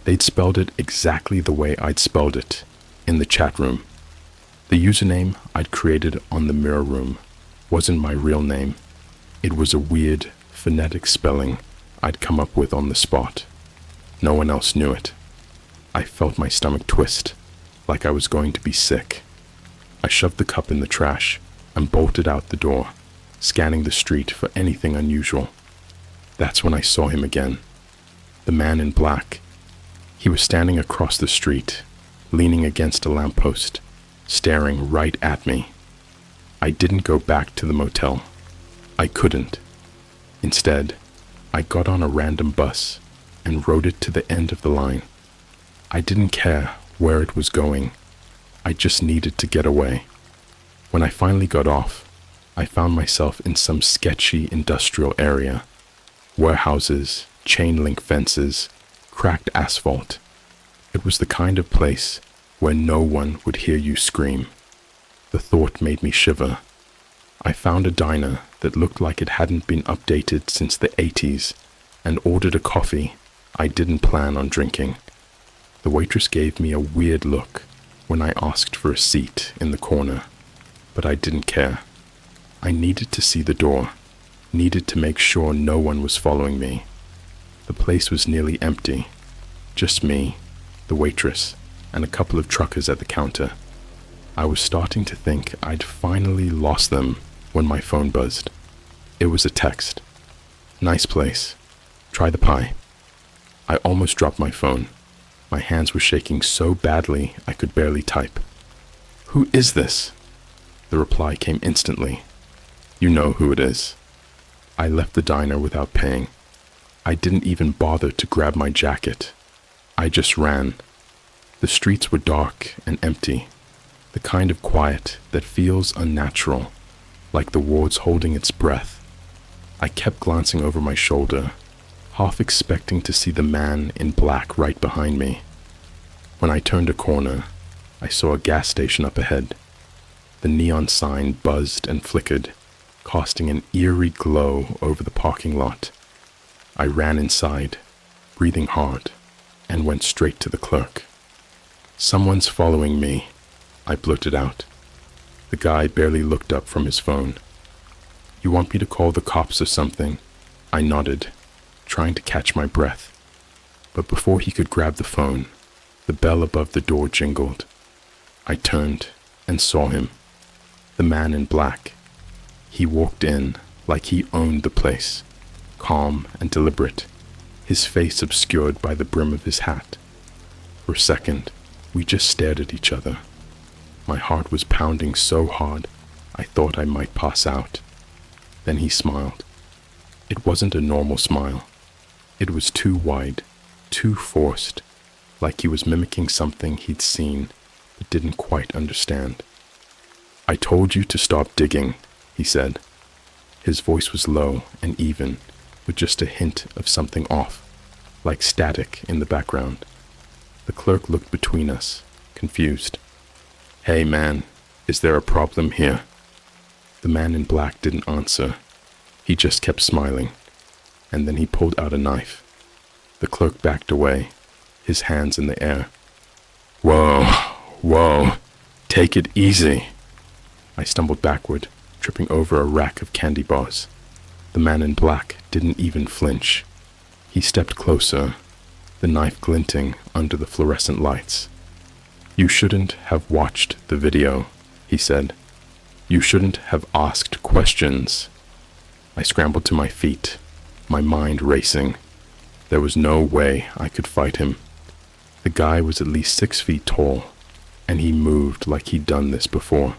They'd spelled it exactly the way I'd spelled it, in the chat room. The username I'd created on the mirror room wasn't my real name. It was a weird, phonetic spelling I'd come up with on the spot. No one else knew it. I felt my stomach twist, like I was going to be sick. I shoved the cup in the trash and bolted out the door, scanning the street for anything unusual. That's when I saw him again. The man in black. He was standing across the street, leaning against a lamppost, staring right at me. I didn't go back to the motel. I couldn't. Instead, I got on a random bus and rode it to the end of the line. I didn't care where it was going. I just needed to get away. When I finally got off, I found myself in some sketchy industrial area. Warehouses, chain-link fences, cracked asphalt. It was the kind of place where no one would hear you scream. The thought made me shiver. I found a diner that looked like it hadn't been updated since the 80s and ordered a coffee I didn't plan on drinking. The waitress gave me a weird look when I asked for a seat in the corner, but I didn't care. I needed to see the door, needed to make sure no one was following me. The place was nearly empty. Just me, the waitress, and a couple of truckers at the counter. I was starting to think I'd finally lost them when my phone buzzed. It was a text. "Nice place. Try the pie." I almost dropped my phone. My hands were shaking so badly I could barely type. "Who is this?" The reply came instantly. "You know who it is." I left the diner without paying. I didn't even bother to grab my jacket. I just ran. The streets were dark and empty, the kind of quiet that feels unnatural, like the ward's holding its breath. I kept glancing over my shoulder, half expecting to see the man in black right behind me. When I turned a corner, I saw a gas station up ahead. The neon sign buzzed and flickered, casting an eerie glow over the parking lot. I ran inside, breathing hard, and went straight to the clerk. "Someone's following me," I blurted out. The guy barely looked up from his phone. "You want me to call the cops or something?" I nodded, trying to catch my breath. But before he could grab the phone, the bell above the door jingled. I turned and saw him, the man in black. He walked in like he owned the place, calm and deliberate, his face obscured by the brim of his hat. For a second, we just stared at each other. My heart was pounding so hard, I thought I might pass out. Then he smiled. It wasn't a normal smile. It was too wide, too forced, like he was mimicking something he'd seen but didn't quite understand. "I told you to stop digging," he said. His voice was low and even, with just a hint of something off, like static in the background. The clerk looked between us, confused. "Hey man, is there a problem here?" The man in black didn't answer. He just kept smiling, and then he pulled out a knife. The clerk backed away, his hands in the air. Whoa, take it easy." I stumbled backward, tripping over a rack of candy bars. The man in black didn't even flinch. He stepped closer, the knife glinting under the fluorescent lights. "You shouldn't have watched the video," he said. "You shouldn't have asked questions." I scrambled to my feet, my mind racing. There was no way I could fight him. The guy was at least 6 feet tall, and he moved like he'd done this before.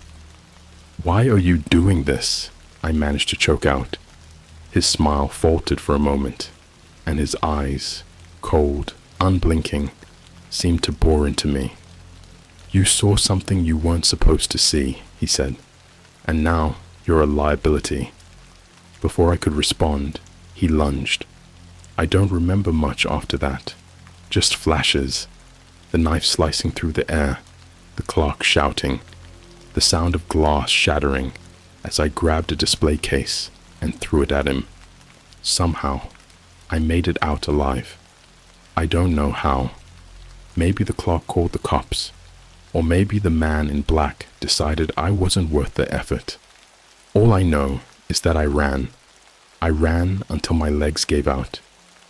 "Why are you doing this?" I managed to choke out. His smile faltered for a moment, and his eyes, cold, unblinking, seemed to bore into me. "You saw something you weren't supposed to see," he said, "and now you're a liability." Before I could respond, he lunged. I don't remember much after that, just flashes, the knife slicing through the air, the clock shouting, the sound of glass shattering as I grabbed a display case and threw it at him. Somehow, I made it out alive. I don't know how. Maybe the clock called the cops, or maybe the man in black decided I wasn't worth the effort. All I know is that I ran. I ran until my legs gave out,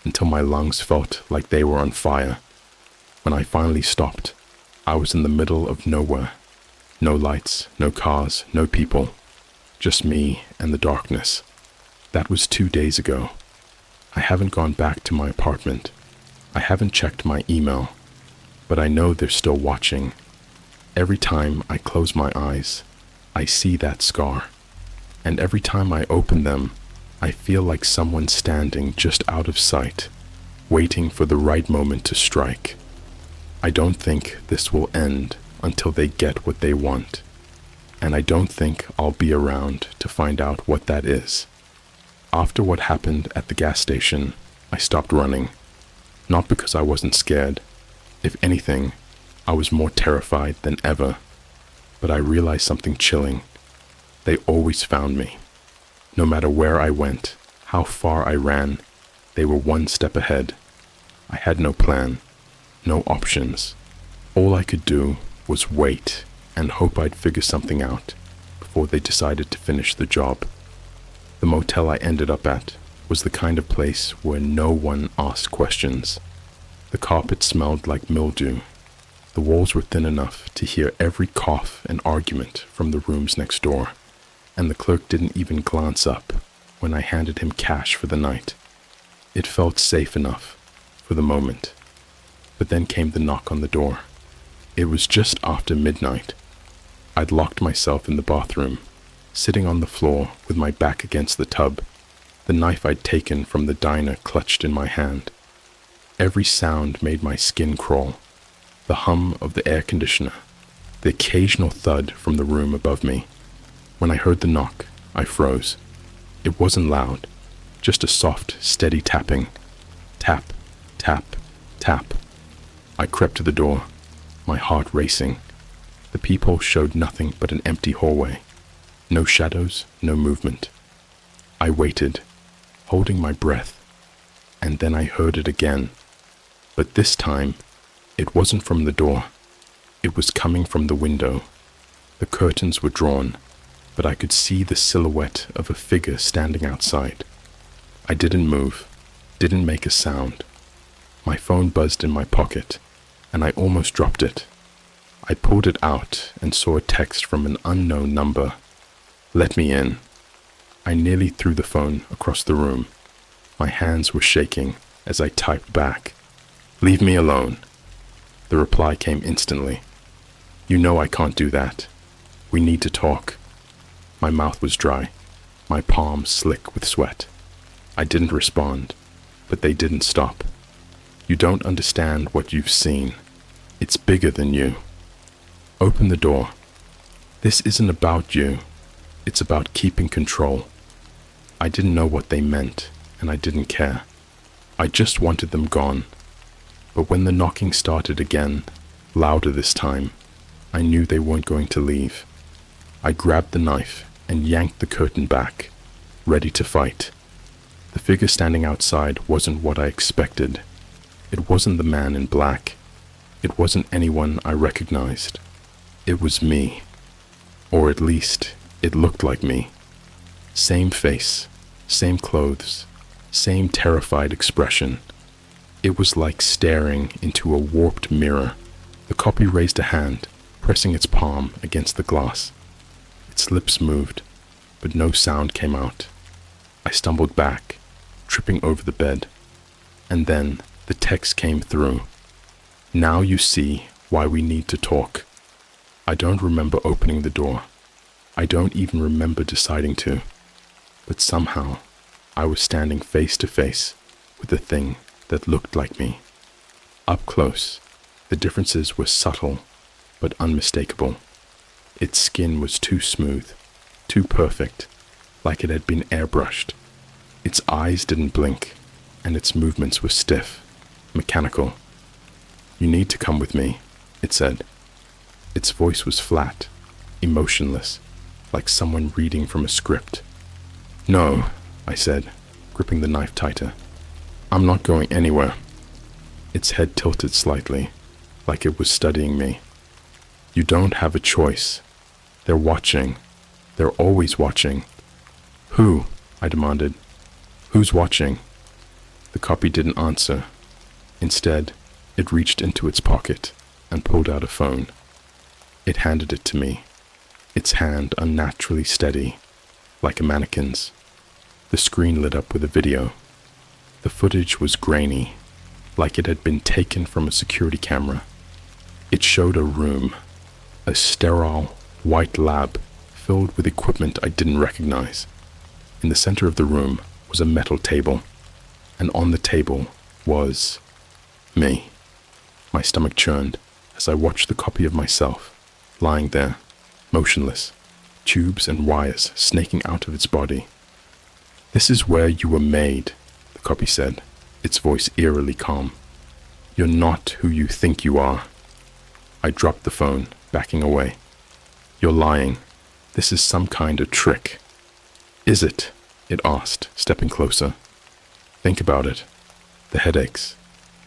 until my lungs felt like they were on fire. When I finally stopped, I was in the middle of nowhere. No lights, no cars, no people. Just me and the darkness. That was 2 days ago. I haven't gone back to my apartment. I haven't checked my email, but I know they're still watching. Every time I close my eyes, I see that scar. And every time I open them, I feel like someone's standing just out of sight, waiting for the right moment to strike. I don't think this will end until they get what they want, and I don't think I'll be around to find out what that is. After what happened at the gas station, I stopped running, not because I wasn't scared. If anything, I was more terrified than ever, but I realized something chilling. They always found me. No matter where I went, how far I ran, they were one step ahead. I had no plan, no options. All I could do was wait and hope I'd figure something out before they decided to finish the job. The motel I ended up at was the kind of place where no one asked questions. The carpet smelled like mildew. The walls were thin enough to hear every cough and argument from the rooms next door, and the clerk didn't even glance up when I handed him cash for the night. It felt safe enough for the moment. But then came the knock on the door. It was just after midnight. I'd locked myself in the bathroom, sitting on the floor with my back against the tub, the knife I'd taken from the diner clutched in my hand. Every sound made my skin crawl, the hum of the air conditioner, the occasional thud from the room above me. When I heard the knock, I froze. It wasn't loud, just a soft, steady tapping. Tap, tap, tap. I crept to the door, my heart racing. The peephole showed nothing but an empty hallway. No shadows, no movement. I waited, holding my breath, and then I heard it again. But this time, it wasn't from the door. It was coming from the window. The curtains were drawn, but I could see the silhouette of a figure standing outside. I didn't move, didn't make a sound. My phone buzzed in my pocket, and I almost dropped it. I pulled it out and saw a text from an unknown number. Let me in. I nearly threw the phone across the room. My hands were shaking as I typed back, "Leave me alone." The reply came instantly. "You know I can't do that. We need to talk." My mouth was dry, my palms slick with sweat. I didn't respond, but they didn't stop. "You don't understand what you've seen. It's bigger than you. Open the door. This isn't about you. It's about keeping control." I didn't know what they meant, and I didn't care. I just wanted them gone. But when the knocking started again, louder this time, I knew they weren't going to leave. I grabbed the knife and yanked the curtain back, ready to fight. The figure standing outside wasn't what I expected. It wasn't the man in black. It wasn't anyone I recognized. It was me. Or at least, it looked like me. Same face, same clothes, same terrified expression. It was like staring into a warped mirror. The copy raised a hand, pressing its palm against the glass. Its lips moved, but no sound came out. I stumbled back, tripping over the bed. And then the text came through. "Now you see why we need to talk." I don't remember opening the door. I don't even remember deciding to. But somehow, I was standing face to face with a thing that looked like me. Up close, the differences were subtle but unmistakable. Its skin was too smooth, too perfect, like it had been airbrushed. Its eyes didn't blink, and its movements were stiff, mechanical. "You need to come with me," it said. Its voice was flat, emotionless, like someone reading from a script. "No," I said, gripping the knife tighter. "I'm not going anywhere." Its head tilted slightly, like it was studying me. "You don't have a choice. They're watching. They're always watching." "Who?" I demanded. "Who's watching?" The copy didn't answer. Instead, it reached into its pocket and pulled out a phone. It handed it to me, its hand unnaturally steady, like a mannequin's. The screen lit up with a video. The footage was grainy, like it had been taken from a security camera. It showed a room, a sterile, white lab filled with equipment I didn't recognize. In the center of the room was a metal table, and on the table was me. My stomach churned as I watched the copy of myself, lying there, motionless, tubes and wires snaking out of its body. "This is where you were made," the copy said, its voice eerily calm. "You're not who you think you are." I dropped the phone, backing away. "You're lying. This is some kind of trick." "Is it?" it asked, stepping closer. "Think about it. The headaches,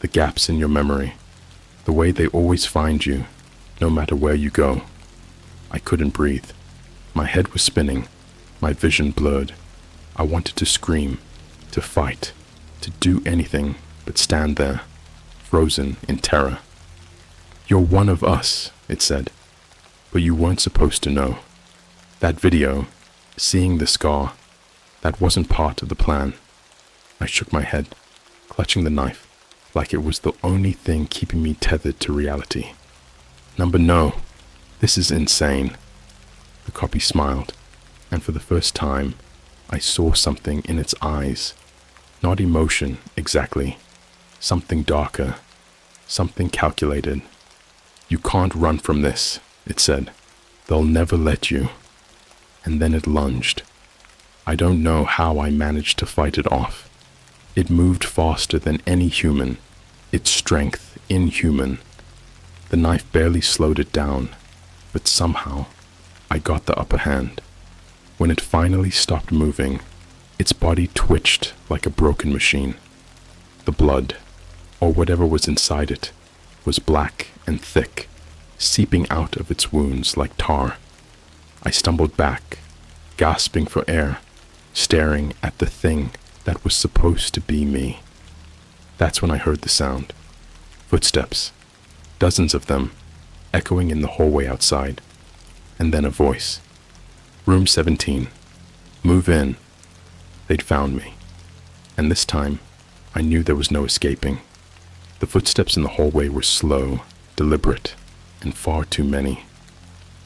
the gaps in your memory, the way they always find you, no matter where you go." I couldn't breathe. My head was spinning, my vision blurred. I wanted to scream, to fight, to do anything but stand there, frozen in terror. "You're one of us," it said, "but you weren't supposed to know. That video, seeing the scar, that wasn't part of the plan." I shook my head, clutching the knife, like it was the only thing keeping me tethered to reality. No, this is insane." The copy smiled, and for the first time, I saw something in its eyes. Not emotion, exactly. Something darker, something calculated, "You can't run from this," it said. "They'll never let you." And then it lunged. I don't know how I managed to fight it off. It moved faster than any human, its strength inhuman. The knife barely slowed it down, but somehow I got the upper hand. When it finally stopped moving, its body twitched like a broken machine. The blood, or whatever was inside it, was black and thick, seeping out of its wounds like tar. I stumbled back, gasping for air, staring at the thing that was supposed to be me. That's when I heard the sound. Footsteps, dozens of them, echoing in the hallway outside, and then a voice. "Room 17. Move in." They'd found me, and this time I knew there was no escaping. The footsteps in the hallway were slow, deliberate, and far too many.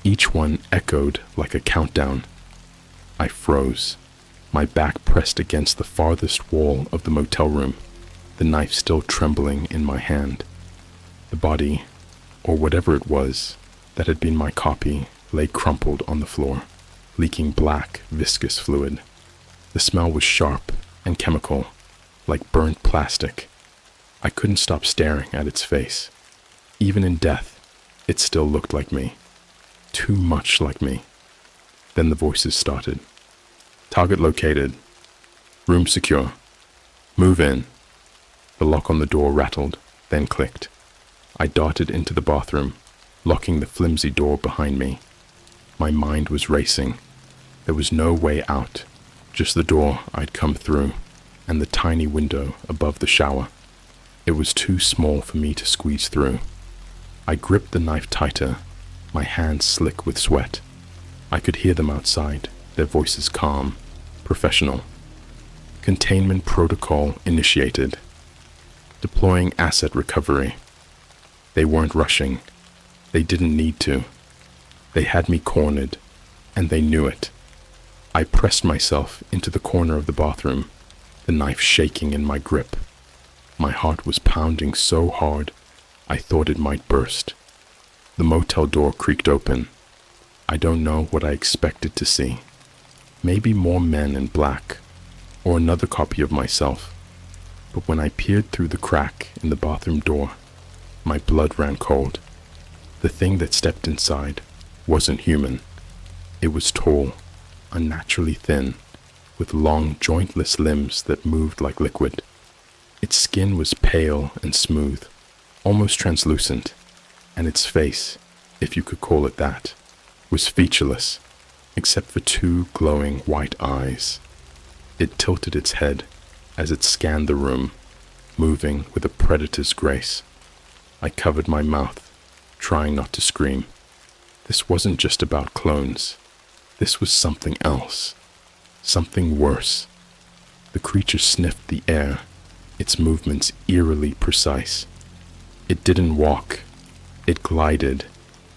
Each one echoed like a countdown. I froze, my back pressed against the farthest wall of the motel room, the knife still trembling in my hand. The body, or whatever it was that had been my copy, lay crumpled on the floor, leaking black, viscous fluid. The smell was sharp and chemical, like burnt plastic. I couldn't stop staring at its face. Even in death, it still looked like me. Too much like me. Then the voices started. "Target located. Room secure. Move in." The lock on the door rattled, then clicked. I darted into the bathroom, locking the flimsy door behind me. My mind was racing. There was no way out, just the door I'd come through, and the tiny window above the shower. It was too small for me to squeeze through. I gripped the knife tighter, my hands slick with sweat. I could hear them outside, their voices calm, professional. Containment protocol initiated. Deploying asset recovery. They weren't rushing. They didn't need to. They had me cornered, and they knew it. I pressed myself into the corner of the bathroom, the knife shaking in my grip. My heart was pounding so hard, I thought it might burst. The motel door creaked open. I don't know what I expected to see. Maybe more men in black, or another copy of myself. But when I peered through the crack in the bathroom door, my blood ran cold. The thing that stepped inside wasn't human. It was tall, unnaturally thin, with long, jointless limbs that moved like liquid. Its skin was pale and smooth, almost translucent, and its face, if you could call it that, was featureless, except for two glowing white eyes. It tilted its head as it scanned the room, moving with a predator's grace. I covered my mouth, trying not to scream. This wasn't just about clones. This was something else. Something worse. The creature sniffed the air, its movements eerily precise. It didn't walk. It glided,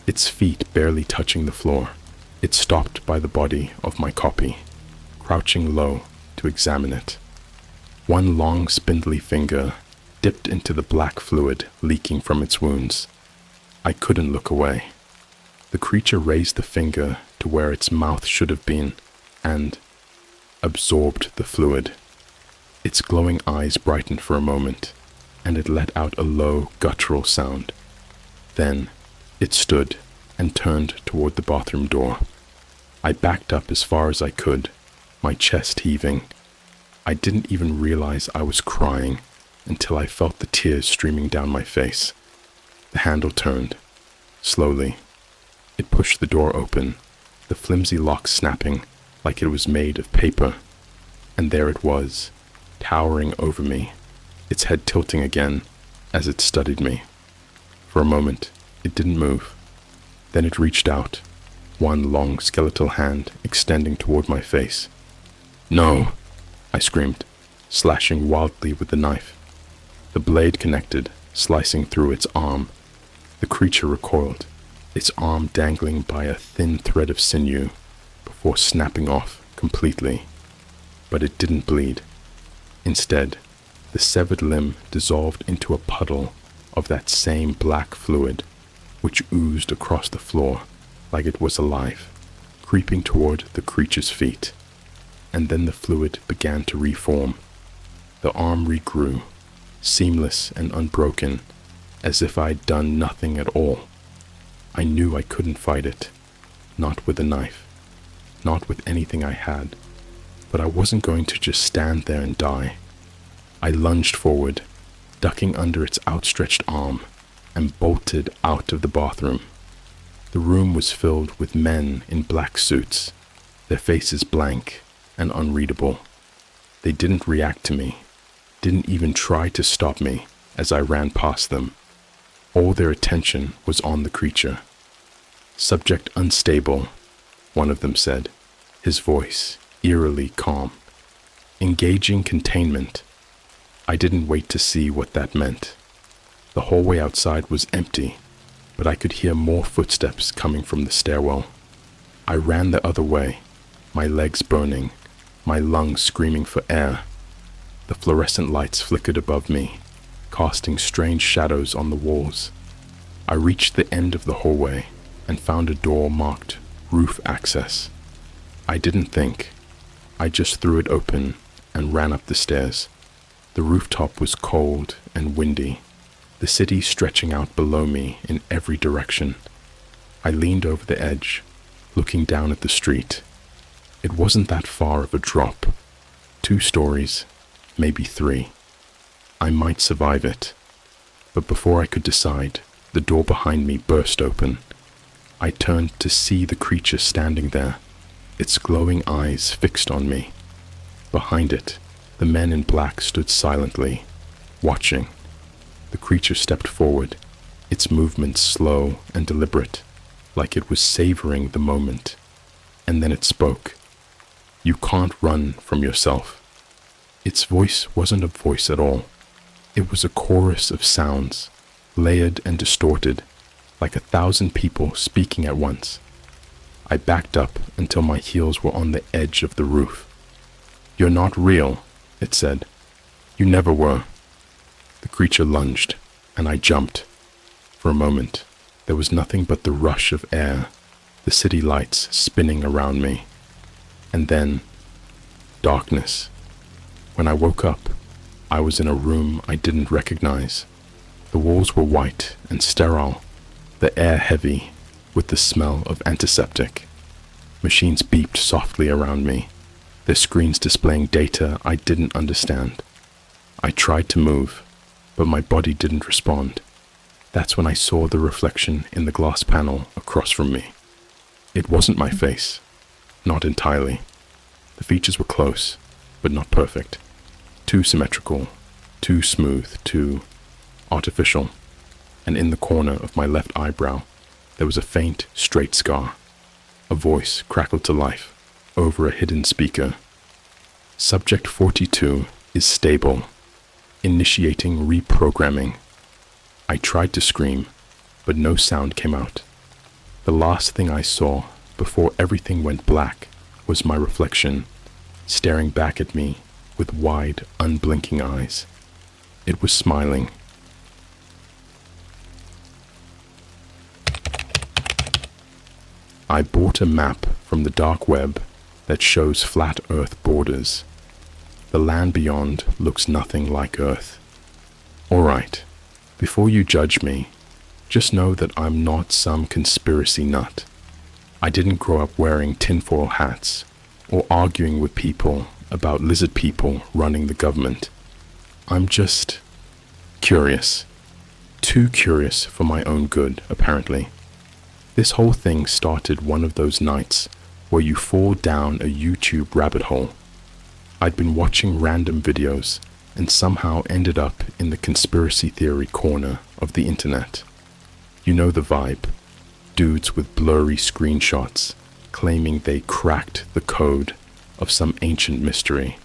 its feet barely touching the floor. It stopped by the body of my copy, crouching low to examine it. One long, spindly finger dipped into the black fluid leaking from its wounds. I couldn't look away. The creature raised the finger to where its mouth should have been and absorbed the fluid. Its glowing eyes brightened for a moment, and it let out a low, guttural sound. Then it stood and turned toward the bathroom door. I backed up as far as I could, my chest heaving. I didn't even realize I was crying until I felt the tears streaming down my face. The handle turned, slowly. It pushed the door open, the flimsy lock snapping like it was made of paper. And there it was, towering over me, its head tilting again as it studied me. For a moment, it didn't move. Then it reached out, one long skeletal hand extending toward my face. "No!" I screamed, slashing wildly with the knife. The blade connected, slicing through its arm. The creature recoiled, its arm dangling by a thin thread of sinew, before snapping off completely. But it didn't bleed. Instead, the severed limb dissolved into a puddle of that same black fluid. which oozed across the floor like it was alive, creeping toward the creature's feet. And then the fluid began to reform. The arm regrew, seamless and unbroken, as if I'd done nothing at all. I knew I couldn't fight it, not with a knife, not with anything I had, but I wasn't going to just stand there and die. I lunged forward, ducking under its outstretched arm, and bolted out of the bathroom. The room was filled with men in black suits, their faces blank and unreadable. They didn't react to me, didn't even try to stop me as I ran past them. All their attention was on the creature. "Subject unstable," one of them said, his voice eerily calm. "Engaging containment." I didn't wait to see what that meant. The hallway outside was empty, but I could hear more footsteps coming from the stairwell. I ran the other way, my legs burning, my lungs screaming for air. The fluorescent lights flickered above me, casting strange shadows on the walls. I reached the end of the hallway and found a door marked roof access. I didn't think. I just threw it open and ran up the stairs. The rooftop was cold and windy, the city stretching out below me in every direction. I leaned over the edge, looking down at the street. It wasn't that far of a drop. 2 stories, maybe 3. I might survive it. But before I could decide, the door behind me burst open. I turned to see the creature standing there, its glowing eyes fixed on me. Behind it, the men in black stood silently, watching. The creature stepped forward, its movements slow and deliberate, like it was savoring the moment. And then it spoke. "You can't run from yourself." Its voice wasn't a voice at all. It was a chorus of sounds, layered and distorted, like 1,000 people speaking at once. I backed up until my heels were on the edge of the roof. "You're not real," it said. "You never were." The creature lunged, and I jumped. For a moment, there was nothing but the rush of air, the city lights spinning around me. And then, darkness. When I woke up, I was in a room I didn't recognize. The walls were white and sterile, the air heavy with the smell of antiseptic. Machines beeped softly around me, their screens displaying data I didn't understand. I tried to move, but my body didn't respond. That's when I saw the reflection in the glass panel across from me. It wasn't my face, not entirely. The features were close, but not perfect. Too symmetrical, too smooth, too artificial. And in the corner of my left eyebrow, there was a faint, straight scar. A voice crackled to life over a hidden speaker. "Subject 42 is stable. Initiating reprogramming." I tried to scream, but no sound came out. The last thing I saw before everything went black was my reflection, staring back at me with wide, unblinking eyes. It was smiling. I bought a map from the dark web that shows flat Earth borders. The land beyond looks nothing like Earth. All right, before you judge me, just know that I'm not some conspiracy nut. I didn't grow up wearing tinfoil hats or arguing with people about lizard people running the government. I'm just curious. Too curious for my own good, apparently. This whole thing started one of those nights where you fall down a YouTube rabbit hole. I'd been watching random videos and somehow ended up in the conspiracy theory corner of the internet. You know the vibe. Dudes with blurry screenshots claiming they cracked the code of some ancient mystery.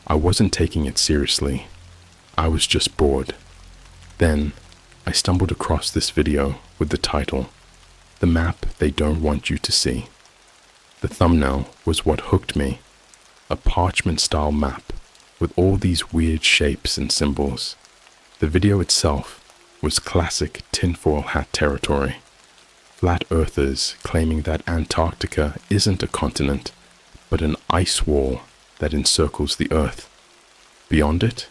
I wasn't taking it seriously. I was just bored. Then I stumbled across this video with the title, "The Map They Don't Want You to See." The thumbnail was what hooked me. A parchment-style map with all these weird shapes and symbols. The video itself was classic tinfoil hat territory. Flat earthers claiming that Antarctica isn't a continent, but an ice wall that encircles the earth. Beyond it,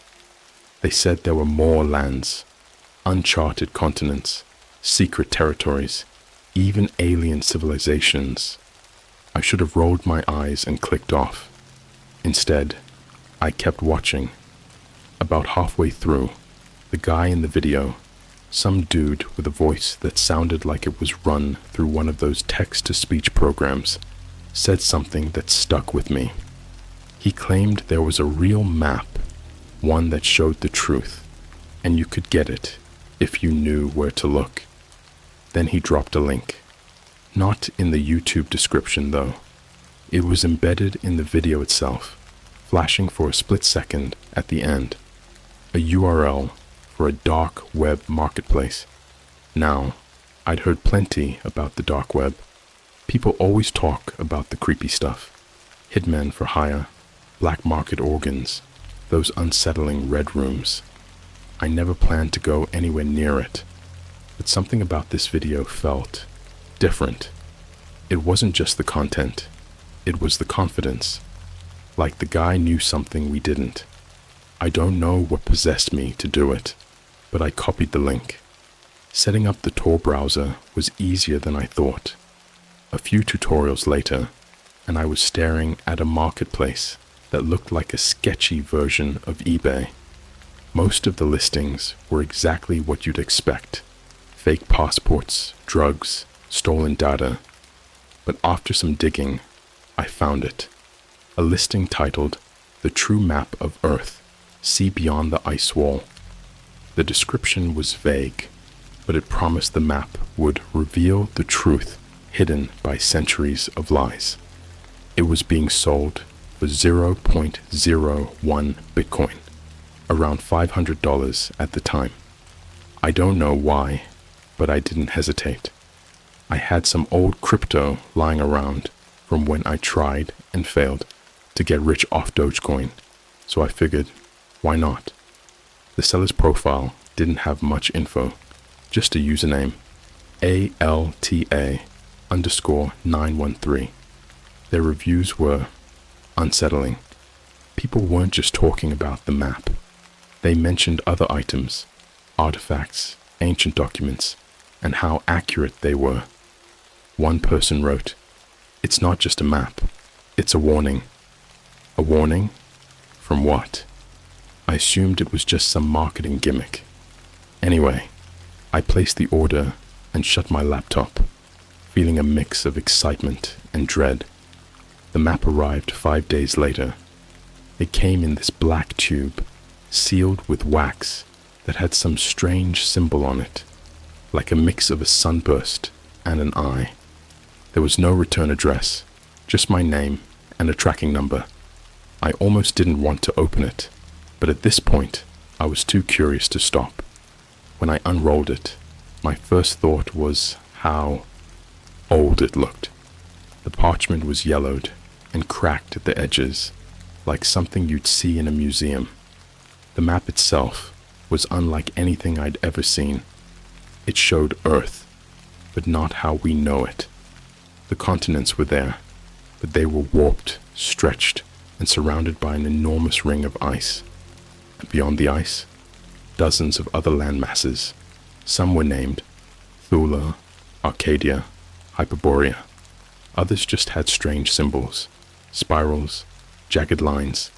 they said there were more lands, uncharted continents, secret territories, even alien civilizations. I should have rolled my eyes and clicked off. Instead, I kept watching. About halfway through, the guy in the video, some dude with a voice that sounded like it was run through one of those text-to-speech programs, said something that stuck with me. He claimed there was a real map, one that showed the truth, and you could get it if you knew where to look. Then he dropped a link. Not in the YouTube description though. It was embedded in the video itself, flashing for a split second at the end. A URL for a dark web marketplace. Now, I'd heard plenty about the dark web. People always talk about the creepy stuff. Hitmen for hire, black market organs, those unsettling red rooms. I never planned to go anywhere near it, but something about this video felt different. It wasn't just the content, it was the confidence. Like the guy knew something we didn't. I don't know what possessed me to do it, but I copied the link. Setting up the Tor browser was easier than I thought. A few tutorials later, and I was staring at a marketplace that looked like a sketchy version of eBay. Most of the listings were exactly what you'd expect. Fake passports, drugs, stolen data. But after some digging, I found it. A listing titled, "The True Map of Earth. See Beyond the Ice Wall." The description was vague, but it promised the map would reveal the truth hidden by centuries of lies. It was being sold for 0.01 Bitcoin, around $500 at the time. I don't know why, but I didn't hesitate. I had some old crypto lying around from when I tried and failed to get rich off Dogecoin, so I figured, why not? The seller's profile didn't have much info, just a username, ALTA_913. Their reviews were unsettling. People weren't just talking about the map. They mentioned other items, artifacts, ancient documents, and how accurate they were. One person wrote, "It's not just a map, it's a warning." A warning? From what? I assumed it was just some marketing gimmick. Anyway, I placed the order and shut my laptop, feeling a mix of excitement and dread. The map arrived 5 days later. It came in this black tube, sealed with wax that had some strange symbol on it, like a mix of a sunburst and an eye. There was no return address, just my name and a tracking number. I almost didn't want to open it, but at this point, I was too curious to stop. When I unrolled it, my first thought was how old it looked. The parchment was yellowed and cracked at the edges, like something you'd see in a museum. The map itself was unlike anything I'd ever seen. It showed Earth, but not how we know it. The continents were there, but they were warped, stretched, and surrounded by an enormous ring of ice. And beyond the ice, dozens of other landmasses. Some were named Thula, Arcadia, Hyperborea. Others just had strange symbols, spirals, jagged lines,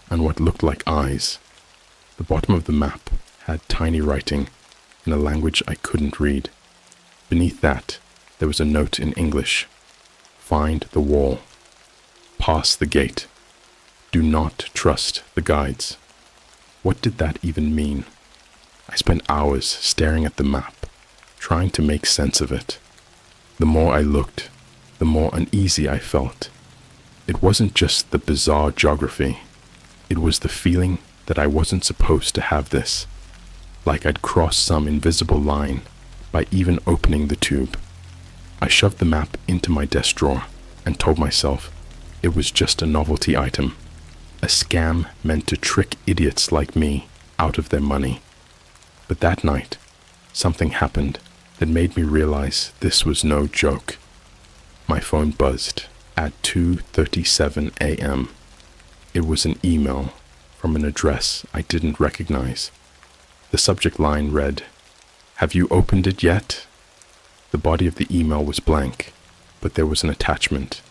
and what looked like eyes. The bottom of the map had tiny writing in a language I couldn't read. Beneath that, there was a note in English. Find the wall. Pass the gate. Do not trust the guides. What did that even mean? I spent hours staring at the map, trying to make sense of it. The more I looked, the more uneasy I felt. It wasn't just the bizarre geography. It was the feeling that I wasn't supposed to have this, like I'd crossed some invisible line by even opening the tube. I shoved the map into my desk drawer and told myself it was just a novelty item, a scam meant to trick idiots like me out of their money. But that night, Something happened that made me realize this was no joke. My phone buzzed at 2:37 a.m. It was an email from an address I didn't recognize. The subject line read, "Have you opened it yet?" The body of the email was blank, but there was an attachment,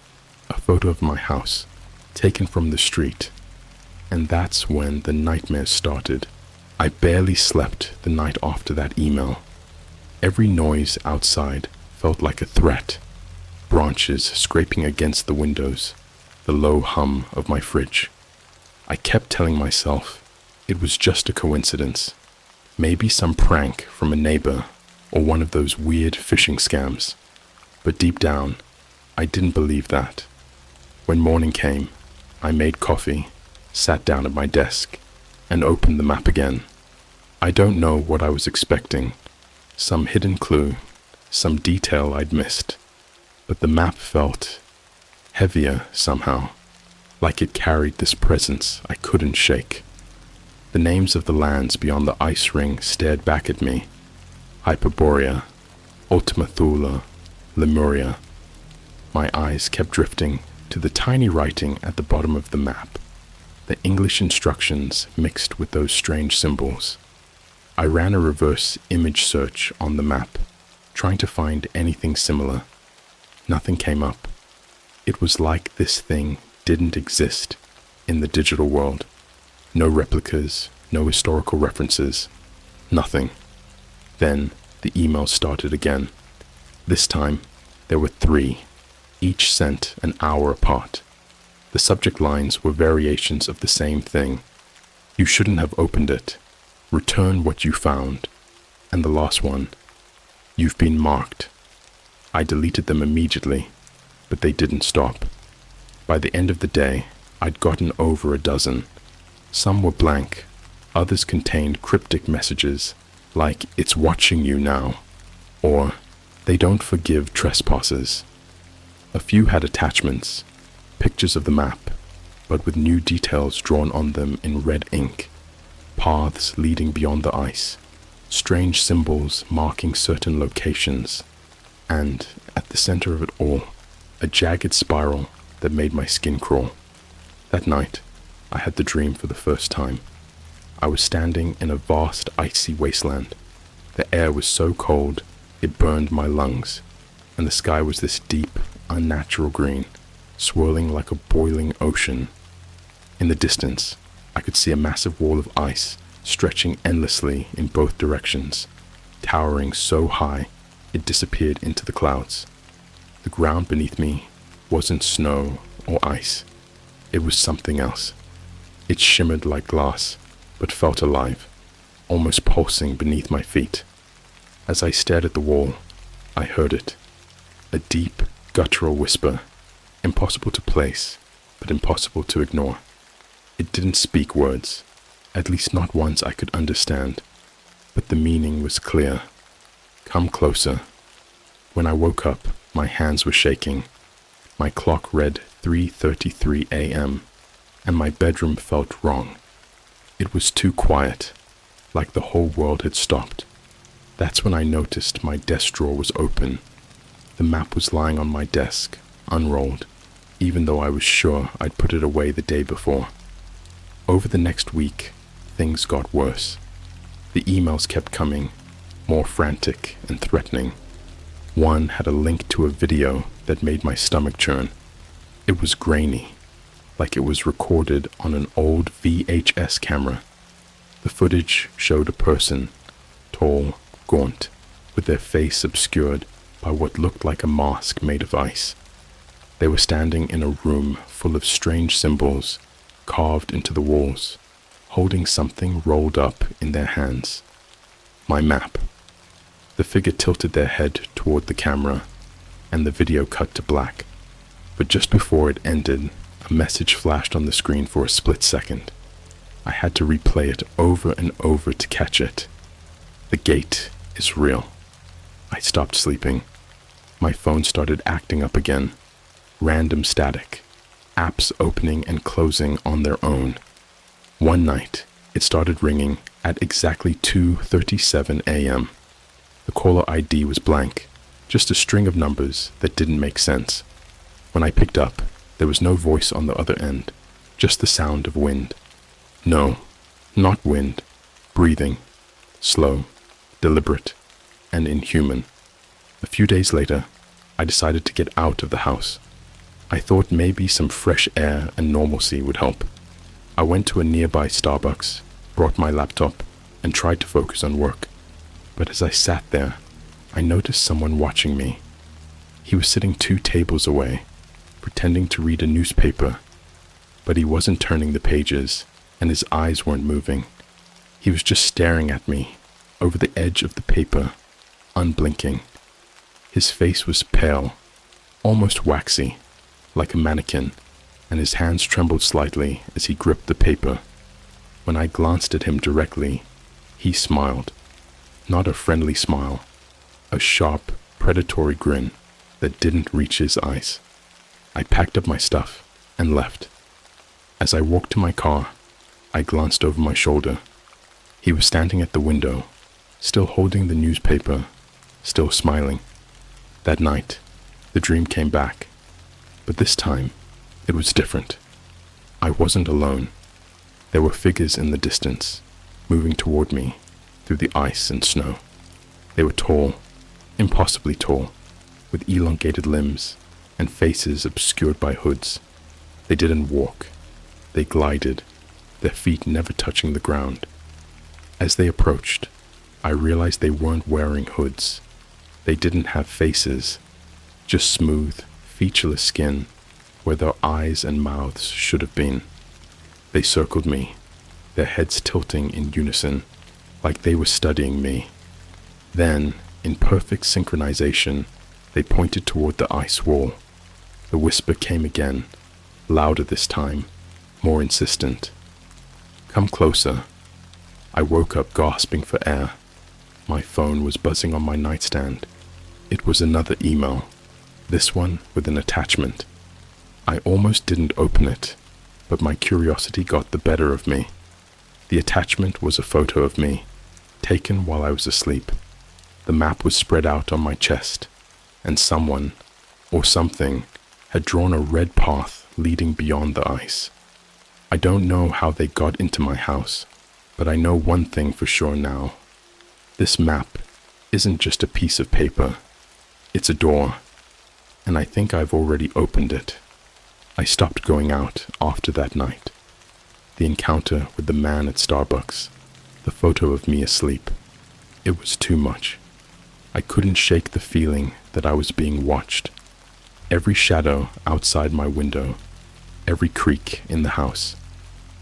a photo of my house, taken from the street. And that's when the nightmares started. I barely slept the night after that email. Every noise outside felt like a threat. Branches scraping against the windows, the low hum of my fridge. I kept telling myself it was just a coincidence. Maybe some prank from a neighbor or one of those weird phishing scams. But deep down, I didn't believe that. When morning came, I made coffee, sat down at my desk, and opened the map again. I don't know what I was expecting. Some hidden clue, some detail I'd missed. But the map felt heavier somehow, like it carried this presence I couldn't shake. The names of the lands beyond the ice ring stared back at me. Hyperborea, Ultima Thule, Lemuria. My eyes kept drifting to the tiny writing at the bottom of the map, the English instructions mixed with those strange symbols. I ran a reverse image search on the map, trying to find anything similar. Nothing came up. It was like this thing didn't exist in the digital world. No replicas, no historical references, nothing. Then the email started again. This time, there were 3, each sent an hour apart. The subject lines were variations of the same thing. You shouldn't have opened it. Return what you found. And the last one, you've been marked. I deleted them immediately, but they didn't stop. By the end of the day, I'd gotten over a dozen. Some were blank, others contained cryptic messages like "it's watching you now," or "they don't forgive trespassers." A few had attachments, pictures of the map, but with new details drawn on them in red ink, paths leading beyond the ice, strange symbols marking certain locations, and, at the center of it all, a jagged spiral that made my skin crawl. That night, I had the dream for the first time. I was standing in a vast icy wasteland. The air was so cold, it burned my lungs, and the sky was this deep, unnatural green, swirling like a boiling ocean. In the distance, I could see a massive wall of ice stretching endlessly in both directions, towering so high it disappeared into the clouds. The ground beneath me wasn't snow or ice. It was something else. It shimmered like glass, but felt alive, almost pulsing beneath my feet. As I stared at the wall, I heard it. A deep, guttural whisper, impossible to place, but impossible to ignore. It didn't speak words, at least not ones I could understand, but the meaning was clear. Come closer. When I woke up, my hands were shaking. My clock read 3:33 a.m., and my bedroom felt wrong. It was too quiet, like the whole world had stopped. That's when I noticed my desk drawer was open. The map was lying on my desk, unrolled, even though I was sure I'd put it away the day before. Over the next week, things got worse. The emails kept coming, more frantic and threatening. One had a link to a video that made my stomach churn. It was grainy, like it was recorded on an old VHS camera. The footage showed a person, tall, gaunt, with their face obscured by what looked like a mask made of ice. They were standing in a room full of strange symbols carved into the walls, holding something rolled up in their hands. My map. The figure tilted their head toward the camera, and the video cut to black. But just before it ended, a message flashed on the screen for a split second. I had to replay it over and over to catch it. The gate is real. I stopped sleeping. My phone started acting up again. Random static. Apps opening and closing on their own. One night, it started ringing at exactly 2:37 a.m. The caller ID was blank, just a string of numbers that didn't make sense. When I picked up, there was no voice on the other end, just the sound of wind. No, not wind, breathing, slow, deliberate, and inhuman. A few days later, I decided to get out of the house. I thought maybe some fresh air and normalcy would help. I went to a nearby Starbucks, brought my laptop, and tried to focus on work. But as I sat there, I noticed someone watching me. He was sitting 2 tables away, pretending to read a newspaper, but he wasn't turning the pages, and his eyes weren't moving. He was just staring at me, over the edge of the paper, unblinking. His face was pale, almost waxy, like a mannequin, and his hands trembled slightly as he gripped the paper. When I glanced at him directly, he smiled. Not a friendly smile, a sharp, predatory grin that didn't reach his eyes. I packed up my stuff and left. As I walked to my car, I glanced over my shoulder. He was standing at the window, still holding the newspaper, still smiling. That night, the dream came back, but this time, it was different. I wasn't alone. There were figures in the distance, moving toward me through the ice and snow. They were tall, impossibly tall, with elongated limbs and faces obscured by hoods. They didn't walk. They glided, their feet never touching the ground. As they approached, I realized they weren't wearing hoods. They didn't have faces, just smooth, featureless skin where their eyes and mouths should have been. They circled me, their heads tilting in unison, like they were studying me. Then, in perfect synchronization, they pointed toward the ice wall. The whisper came again, louder this time, more insistent. "Come closer." I woke up gasping for air. My phone was buzzing on my nightstand. It was another email, this one with an attachment. I almost didn't open it, but my curiosity got the better of me. The attachment was a photo of me, taken while I was asleep. The map was spread out on my chest, and someone, or something, had drawn a red path leading beyond the ice. I don't know how they got into my house, but I know one thing for sure now. This map isn't just a piece of paper. It's a door, and I think I've already opened it. I stopped going out after that night. The encounter with the man at Starbucks, the photo of me asleep. It was too much. I couldn't shake the feeling that I was being watched. Every shadow outside my window, every creak in the house,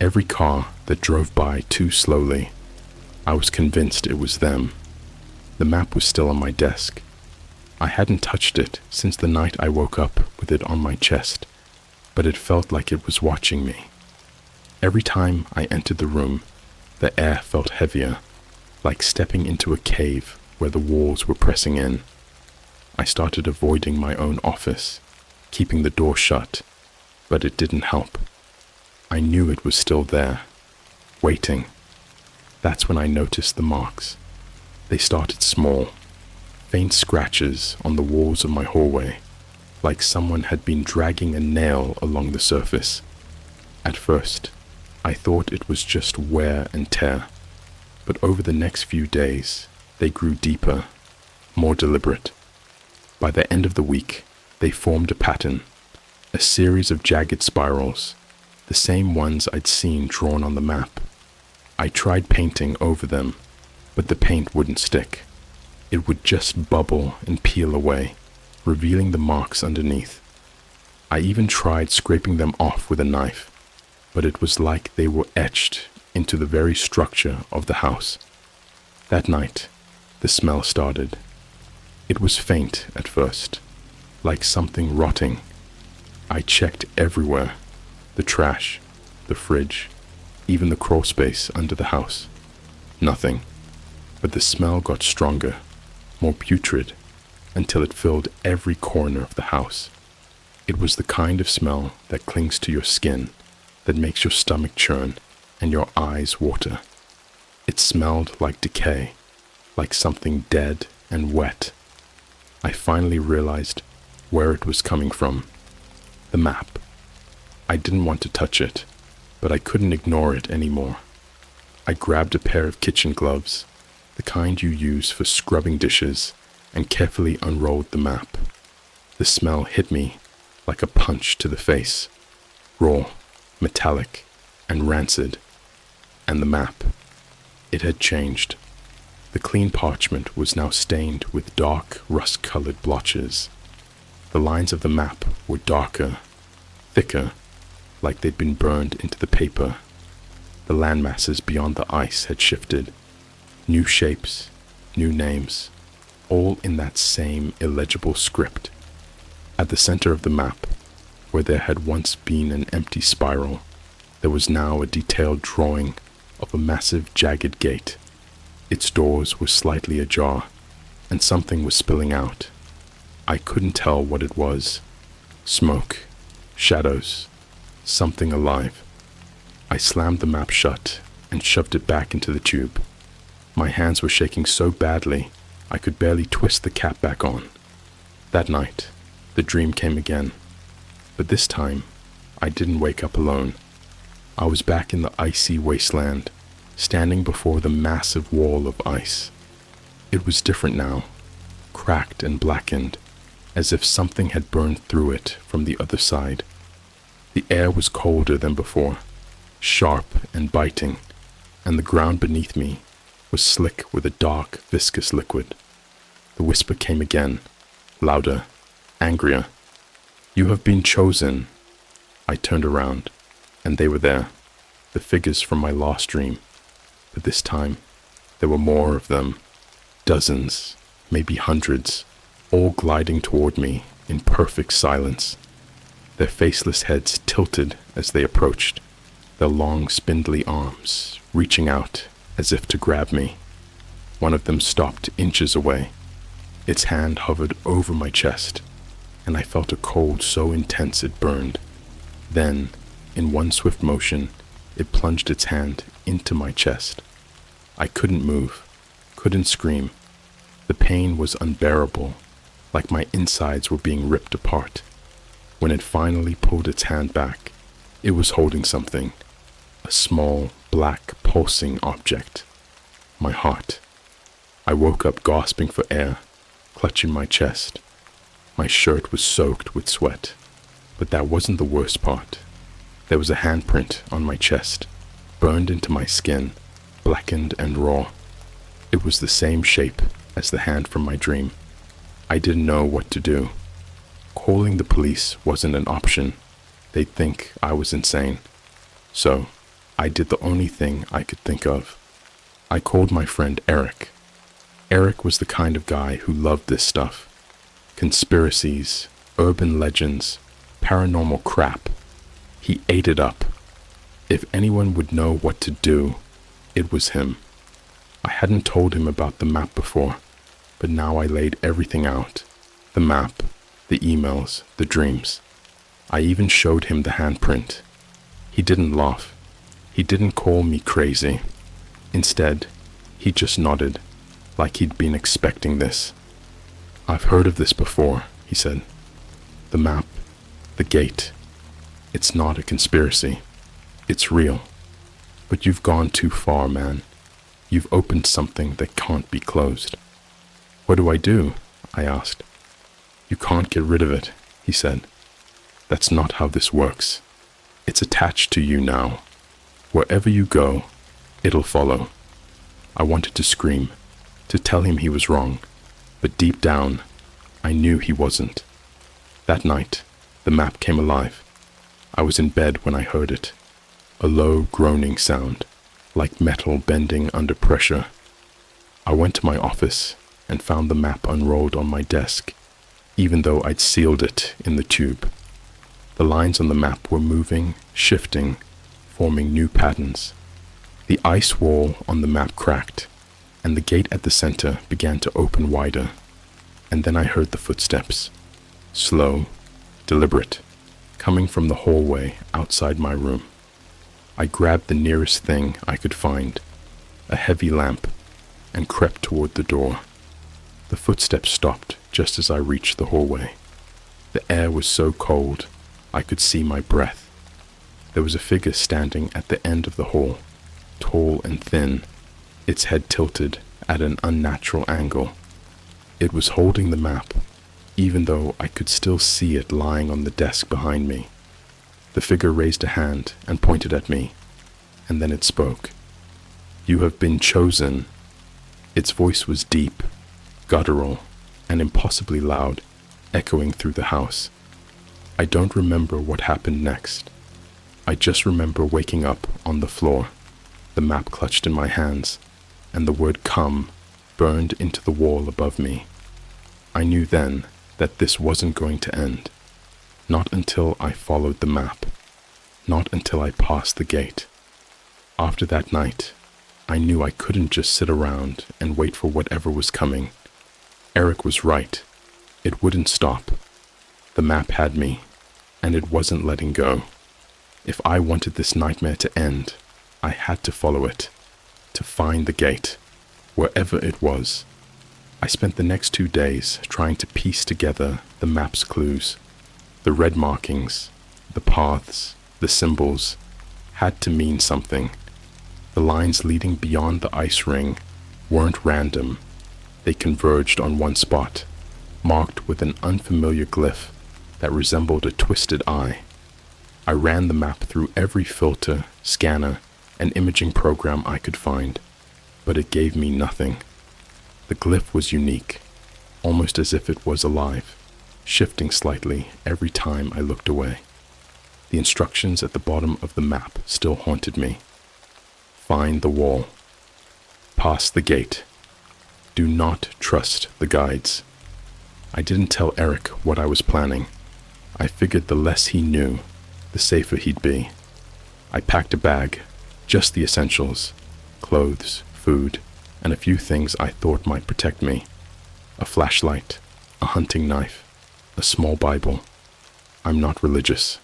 every car that drove by too slowly. I was convinced it was them. The map was still on my desk. I hadn't touched it since the night I woke up with it on my chest, but it felt like it was watching me. Every time I entered the room, the air felt heavier, like stepping into a cave where the walls were pressing in. I started avoiding my own office, keeping the door shut, but it didn't help. I knew it was still there, waiting. That's when I noticed the marks. They started small, faint scratches on the walls of my hallway, like someone had been dragging a nail along the surface. At first, I thought it was just wear and tear, but over the next few days, they grew deeper, more deliberate. By the end of the week, they formed a pattern, a series of jagged spirals, the same ones I'd seen drawn on the map. I tried painting over them, but the paint wouldn't stick. It would just bubble and peel away, revealing the marks underneath. I even tried scraping them off with a knife, but it was like they were etched into the very structure of the house. That night, the smell started. It was faint at first, like something rotting. I checked everywhere, the trash, the fridge, even the crawl space under the house. Nothing, but the smell got stronger, more putrid, until it filled every corner of the house. It was the kind of smell that clings to your skin, that makes your stomach churn and your eyes water. It smelled like decay, like something dead and wet. I finally realized where it was coming from. The map. I didn't want to touch it, but I couldn't ignore it anymore. I grabbed a pair of kitchen gloves, the kind you use for scrubbing dishes, and carefully unrolled the map. The smell hit me like a punch to the face, raw, metallic, and rancid. And the map. It had changed. The clean parchment was now stained with dark, rust-colored blotches. The lines of the map were darker, thicker, like they'd been burned into the paper. The landmasses beyond the ice had shifted. New shapes, new names, all in that same illegible script. At the center of the map, where there had once been an empty spiral, there was now a detailed drawing of a massive jagged gate. Its doors were slightly ajar, and something was spilling out. I couldn't tell what it was. Smoke, shadows, something alive. I slammed the map shut and shoved it back into the tube. My hands were shaking so badly I could barely twist the cap back on. That night, the dream came again. But this time, I didn't wake up alone. I was back in the icy wasteland, standing before the massive wall of ice. It was different now, cracked and blackened, as if something had burned through it from the other side. The air was colder than before, sharp and biting, and the ground beneath me was slick with a dark, viscous liquid. The whisper came again, louder, angrier. "You have been chosen." I turned around, and they were there, the figures from my last dream. But this time, there were more of them, dozens, maybe hundreds, all gliding toward me in perfect silence. Their faceless heads tilted as they approached, their long, spindly arms reaching out as if to grab me. One of them stopped inches away. Its hand hovered over my chest, and I felt a cold so intense it burned. Then, in one swift motion, it plunged its hand into my chest. I couldn't move, couldn't scream. The pain was unbearable, like my insides were being ripped apart. When it finally pulled its hand back, it was holding something, a small, black, pulsing object. My heart. I woke up gasping for air, clutching my chest. My shirt was soaked with sweat, but that wasn't the worst part. There was a handprint on my chest, burned into my skin, blackened and raw. It was the same shape as the hand from my dream. I didn't know what to do. Calling the police wasn't an option. They'd think I was insane. So, I did the only thing I could think of. I called my friend Eric. Eric was the kind of guy who loved this stuff. Conspiracies, urban legends, paranormal crap. He ate it up. If anyone would know what to do, it was him. I hadn't told him about the map before, but now I laid everything out. The map, the emails, the dreams. I even showed him the handprint. He didn't laugh. He didn't call me crazy. Instead, he just nodded, like he'd been expecting this. "I've heard of this before," he said. "The map, the gate. It's not a conspiracy. It's real. But you've gone too far, man. You've opened something that can't be closed." "What do I do?" I asked. "You can't get rid of it," he said. "That's not how this works. It's attached to you now. Wherever you go, it'll follow." I wanted to scream, to tell him he was wrong, but deep down, I knew he wasn't. That night, the map came alive. I was in bed when I heard it. A low, groaning sound, like metal bending under pressure. I went to my office and found the map unrolled on my desk, even though I'd sealed it in the tube. The lines on the map were moving, shifting, forming new patterns. The ice wall on the map cracked, and the gate at the center began to open wider. And then I heard the footsteps, slow, deliberate, coming from the hallway outside my room. I grabbed the nearest thing I could find, a heavy lamp, and crept toward the door. The footsteps stopped just as I reached the hallway. The air was so cold, I could see my breath. There was a figure standing at the end of the hall, tall and thin, its head tilted at an unnatural angle. It was holding the map, even though I could still see it lying on the desk behind me. The figure raised a hand and pointed at me, and then it spoke. "You have been chosen." Its voice was deep, guttural, and impossibly loud, echoing through the house. I don't remember what happened next. I just remember waking up on the floor, the map clutched in my hands, and the word "come" burned into the wall above me. I knew then that this wasn't going to end. Not until I followed the map. Not until I passed the gate. After that night, I knew I couldn't just sit around and wait for whatever was coming. Eric was right. It wouldn't stop. The map had me, and it wasn't letting go. If I wanted this nightmare to end, I had to follow it, to find the gate, wherever it was. I spent the next 2 days trying to piece together the map's clues. The red markings, the paths, the symbols had to mean something. The lines leading beyond the ice ring weren't random. They converged on one spot, marked with an unfamiliar glyph that resembled a twisted eye. I ran the map through every filter, scanner, and imaging program I could find, but it gave me nothing. The glyph was unique, almost as if it was alive, shifting slightly every time I looked away. The instructions at the bottom of the map still haunted me. Find the wall. Pass the gate. Do not trust the guides. I didn't tell Eric what I was planning. I figured the less he knew, the safer he'd be. I packed a bag, just the essentials, clothes, food, and a few things I thought might protect me. A flashlight, a hunting knife, a small Bible. I'm not religious,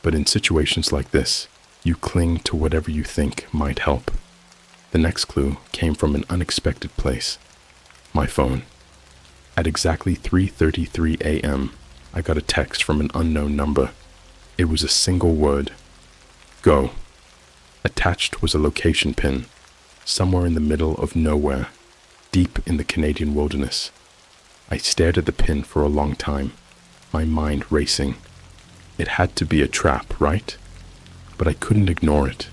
but in situations like this, you cling to whatever you think might help. The next clue came from an unexpected place. My phone. At exactly 3:33 a.m., I got a text from an unknown number. It was a single word. Go. Attached was a location pin, somewhere in the middle of nowhere, deep in the Canadian wilderness. I stared at the pin for a long time, my mind racing. It had to be a trap, right? But I couldn't ignore it.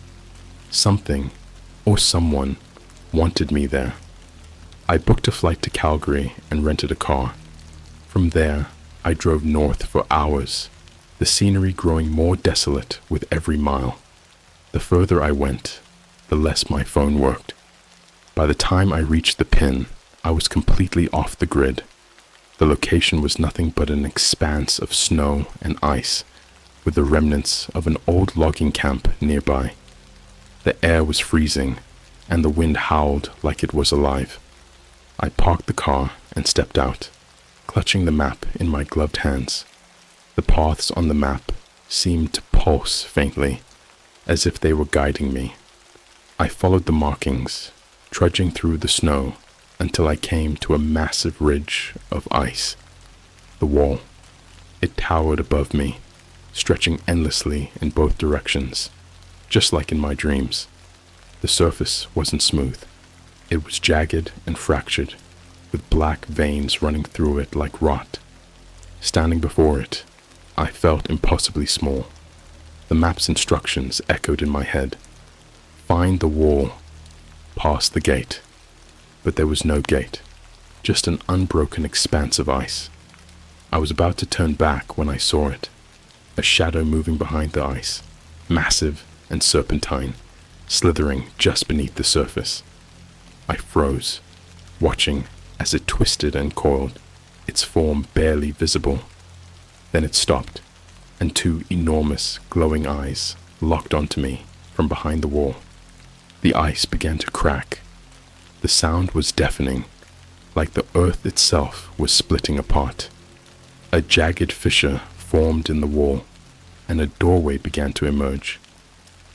Something, or someone, wanted me there. I booked a flight to Calgary and rented a car. From there, I drove north for hours, the scenery growing more desolate with every mile. The further I went, the less my phone worked. By the time I reached the pin, I was completely off the grid. The location was nothing but an expanse of snow and ice, with the remnants of an old logging camp nearby. The air was freezing, and the wind howled like it was alive. I parked the car and stepped out, clutching the map in my gloved hands. The paths on the map seemed to pulse faintly, as if they were guiding me. I followed the markings, trudging through the snow until I came to a massive ridge of ice. The wall. It towered above me, stretching endlessly in both directions, just like in my dreams. The surface wasn't smooth. It was jagged and fractured, with black veins running through it like rot. Standing before it, I felt impossibly small. The map's instructions echoed in my head. Find the wall. Pass the gate. But there was no gate, just an unbroken expanse of ice. I was about to turn back when I saw it, a shadow moving behind the ice, massive and serpentine, slithering just beneath the surface. I froze, watching as it twisted and coiled, its form barely visible. Then it stopped, and two enormous, glowing eyes locked onto me from behind the wall. The ice began to crack. The sound was deafening, like the earth itself was splitting apart. A jagged fissure formed in the wall, and a doorway began to emerge.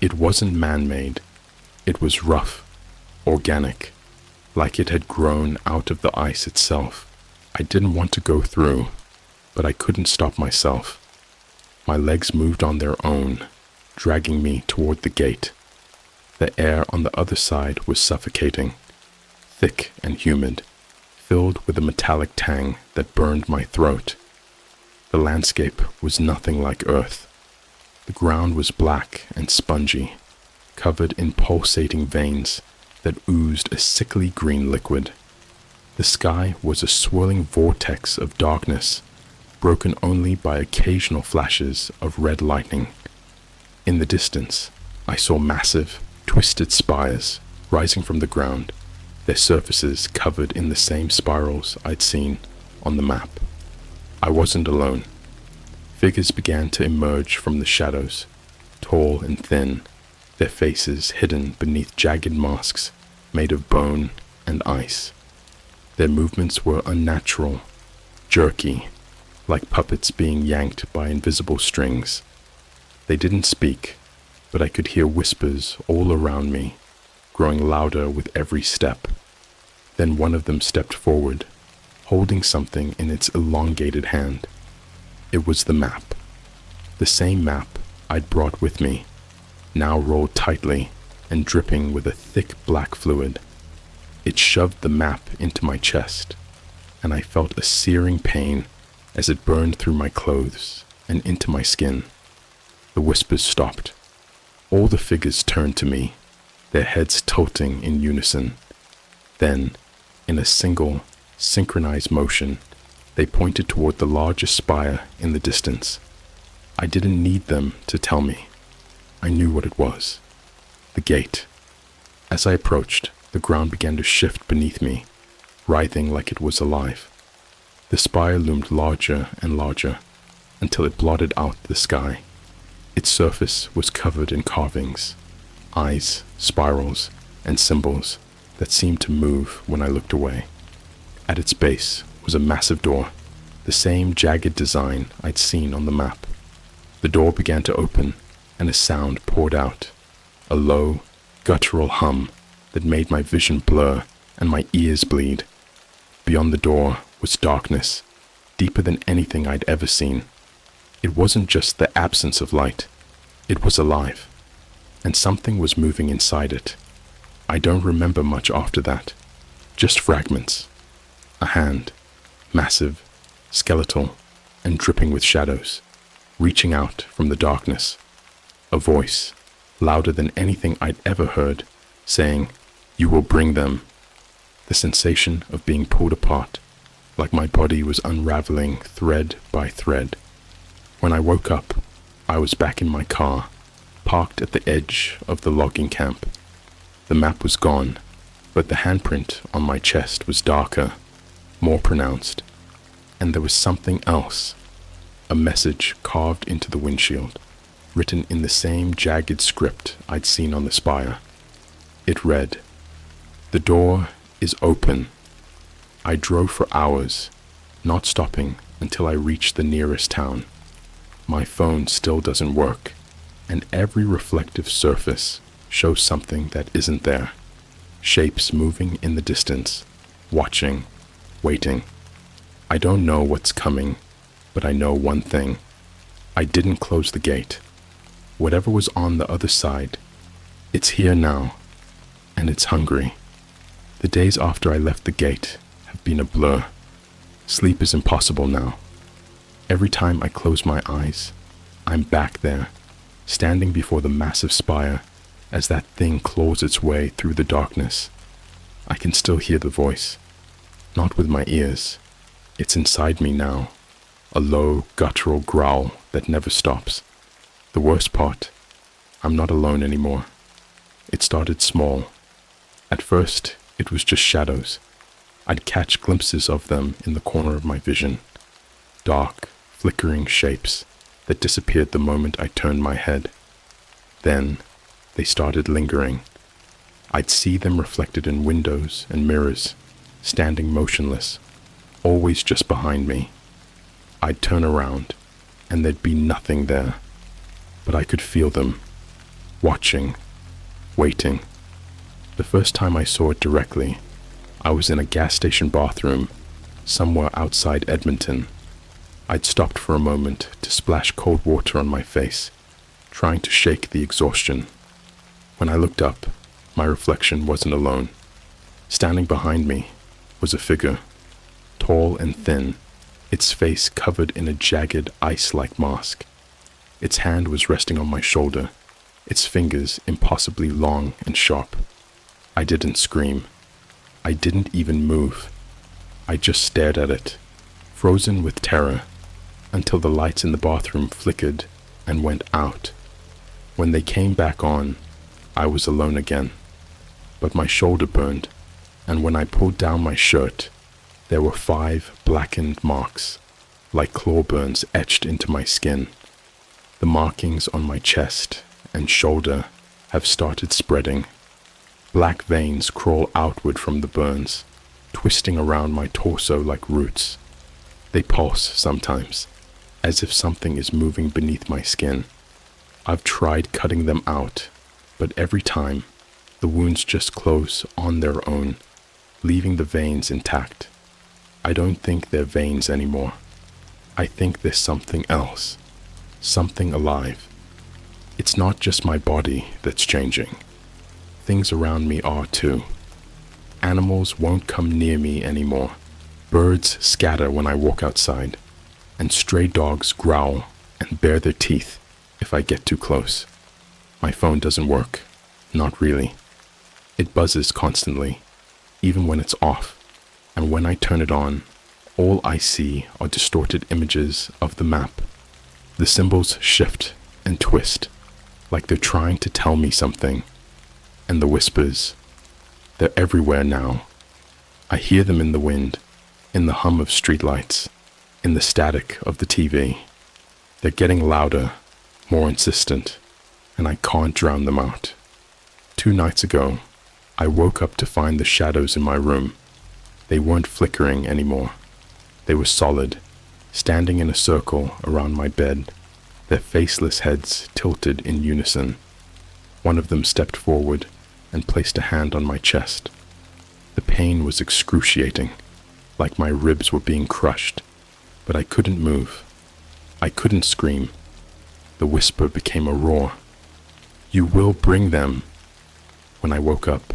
It wasn't man-made. It was rough, organic, like it had grown out of the ice itself. I didn't want to go through, but I couldn't stop myself. My legs moved on their own, dragging me toward the gate. The air on the other side was suffocating, thick and humid, filled with a metallic tang that burned my throat. The landscape was nothing like Earth. The ground was black and spongy, covered in pulsating veins that oozed a sickly green liquid. The sky was a swirling vortex of darkness, broken only by occasional flashes of red lightning. In the distance, I saw massive, twisted spires rising from the ground, their surfaces covered in the same spirals I'd seen on the map. I wasn't alone. Figures began to emerge from the shadows, tall and thin, their faces hidden beneath jagged masks made of bone and ice. Their movements were unnatural, jerky, like puppets being yanked by invisible strings. They didn't speak, but I could hear whispers all around me, growing louder with every step. Then one of them stepped forward, holding something in its elongated hand. It was the map. The same map I'd brought with me, now rolled tightly and dripping with a thick black fluid. It shoved the map into my chest, and I felt a searing pain as it burned through my clothes and into my skin. The whispers stopped. All the figures turned to me, their heads tilting in unison. Then, in a single, synchronized motion, they pointed toward the largest spire in the distance. I didn't need them to tell me. I knew what it was. The gate. As I approached, the ground began to shift beneath me, writhing like it was alive. The spire loomed larger and larger, until it blotted out the sky. Its surface was covered in carvings, eyes, spirals, and symbols that seemed to move when I looked away. At its base was a massive door, the same jagged design I'd seen on the map. The door began to open, and a sound poured out, a low, guttural hum that made my vision blur and my ears bleed. Beyond the door was darkness, deeper than anything I'd ever seen. It wasn't just the absence of light. It was alive, and something was moving inside it. I don't remember much after that, just fragments. A hand, massive, skeletal, and dripping with shadows, reaching out from the darkness. A voice, louder than anything I'd ever heard, saying, "You will bring them." The sensation of being pulled apart, like my body was unraveling thread by thread. When I woke up, I was back in my car, parked at the edge of the logging camp. The map was gone, but the handprint on my chest was darker, more pronounced, and there was something else, a message carved into the windshield, written in the same jagged script I'd seen on the spire. It read, "The door is open." I drove for hours, not stopping until I reached the nearest town. My phone still doesn't work, and every reflective surface shows something that isn't there. Shapes moving in the distance, watching, waiting. I don't know what's coming, but I know one thing. I didn't close the gate. Whatever was on the other side, it's here now, and it's hungry. The days after I left the gate have been a blur. Sleep is impossible now. Every time I close my eyes, I'm back there, standing before the massive spire as that thing claws its way through the darkness. I can still hear the voice, not with my ears. It's inside me now, a low, guttural growl that never stops. The worst part, I'm not alone anymore. It started small. At first, it was just shadows. I'd catch glimpses of them in the corner of my vision. Dark, flickering shapes that disappeared the moment I turned my head. Then, they started lingering. I'd see them reflected in windows and mirrors, standing motionless, always just behind me. I'd turn around, and there'd be nothing there. But I could feel them, watching, waiting. The first time I saw it directly, I was in a gas station bathroom, somewhere outside Edmonton. I'd stopped for a moment to splash cold water on my face, trying to shake the exhaustion. When I looked up, my reflection wasn't alone. Standing behind me was a figure, tall and thin, its face covered in a jagged ice-like mask. Its hand was resting on my shoulder, its fingers impossibly long and sharp. I didn't scream. I didn't even move. I just stared at it, frozen with terror, until the lights in the bathroom flickered and went out. When they came back on, I was alone again. But my shoulder burned, and when I pulled down my shirt, there were 5 blackened marks, like claw burns etched into my skin. The markings on my chest and shoulder have started spreading. Black veins crawl outward from the burns, twisting around my torso like roots. They pulse sometimes, as if something is moving beneath my skin. I've tried cutting them out, but every time, the wounds just close on their own, leaving the veins intact. I don't think they're veins anymore. I think there's something else, something alive. It's not just my body that's changing. Things around me are too. Animals won't come near me anymore. Birds scatter when I walk outside, and stray dogs growl and bare their teeth if I get too close. My phone doesn't work. Not really. It buzzes constantly, even when it's off, and when I turn it on, all I see are distorted images of the map. The symbols shift and twist, like they're trying to tell me something. And the whispers, they're everywhere now. I hear them in the wind, in the hum of streetlights, in the static of the TV. They're getting louder, more insistent, and I can't drown them out. 2 nights ago, I woke up to find the shadows in my room. They weren't flickering anymore. They were solid, standing in a circle around my bed, their faceless heads tilted in unison. One of them stepped forward and placed a hand on my chest. The pain was excruciating, like my ribs were being crushed, but I couldn't move. I couldn't scream. The whisper became a roar. "You will bring them." When I woke up,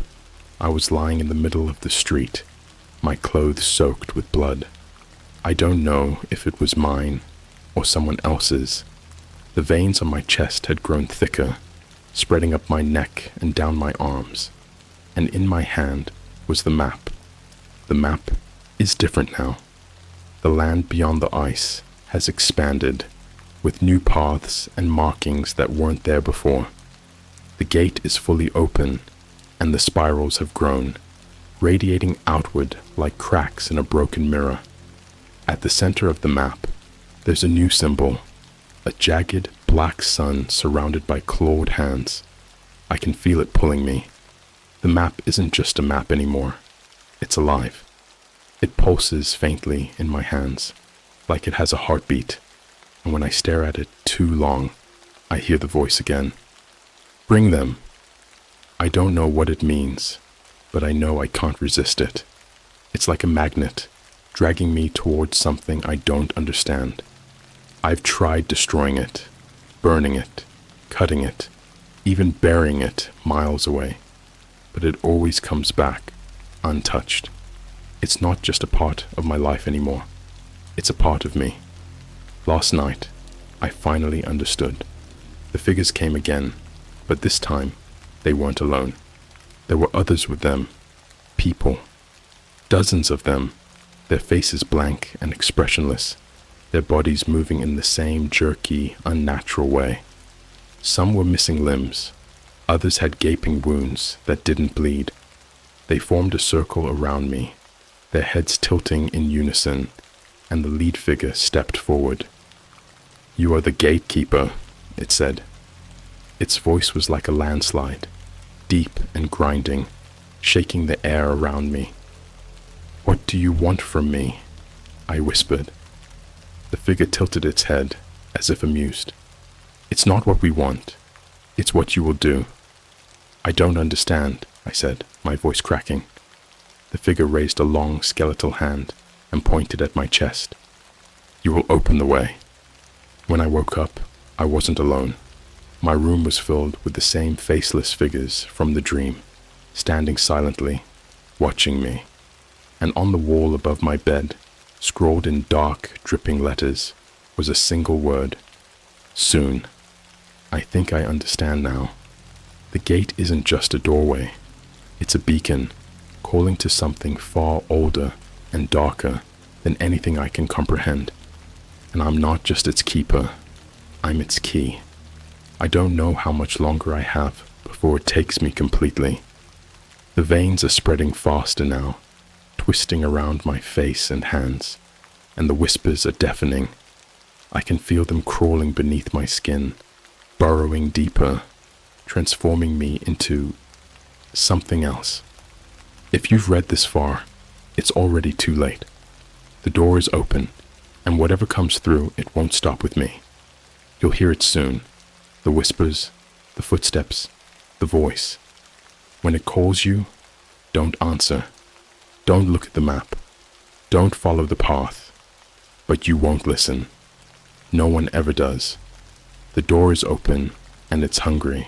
I was lying in the middle of the street, my clothes soaked with blood. I don't know if it was mine or someone else's. The veins on my chest had grown thicker, spreading up my neck and down my arms, and in my hand was the map. The map is different now. The land beyond the ice has expanded, with new paths and markings that weren't there before. The gate is fully open, and the spirals have grown, radiating outward like cracks in a broken mirror. At the center of the map, there's a new symbol, a jagged black sun surrounded by clawed hands. I can feel it pulling me. The map isn't just a map anymore. It's alive. It pulses faintly in my hands, like it has a heartbeat, and when I stare at it too long, I hear the voice again. "Bring them." I don't know what it means, but I know I can't resist it. It's like a magnet, dragging me towards something I don't understand. I've tried destroying it, burning it, cutting it, even burying it miles away, but it always comes back, untouched. It's not just a part of my life anymore. It's a part of me. Last night, I finally understood. The figures came again, but this time, they weren't alone. There were others with them, people. Dozens of them, their faces blank and expressionless, their bodies moving in the same jerky, unnatural way. Some were missing limbs. Others had gaping wounds that didn't bleed. They formed a circle around me, their heads tilting in unison, and the lead figure stepped forward. "You are the gatekeeper," it said. Its voice was like a landslide, deep and grinding, shaking the air around me. "What do you want from me?" I whispered. The figure tilted its head, as if amused. "It's not what we want. It's what you will do." "I don't understand," I said, my voice cracking. The figure raised a long skeletal hand and pointed at my chest. "You will open the way." When I woke up, I wasn't alone. My room was filled with the same faceless figures from the dream, standing silently, watching me. And on the wall above my bed, scrawled in dark, dripping letters, was a single word: soon. I think I understand now. The gate isn't just a doorway. It's a beacon, calling to something far older and darker than anything I can comprehend. And I'm not just its keeper, I'm its key. I don't know how much longer I have before it takes me completely. The veins are spreading faster now, twisting around my face and hands, and the whispers are deafening. I can feel them crawling beneath my skin, burrowing deeper, transforming me into something else. If you've read this far, it's already too late. The door is open, and whatever comes through, it won't stop with me. You'll hear it soon. The whispers, the footsteps, the voice. When it calls you, don't answer. Don't look at the map. Don't follow the path. But you won't listen. No one ever does. The door is open, and it's hungry.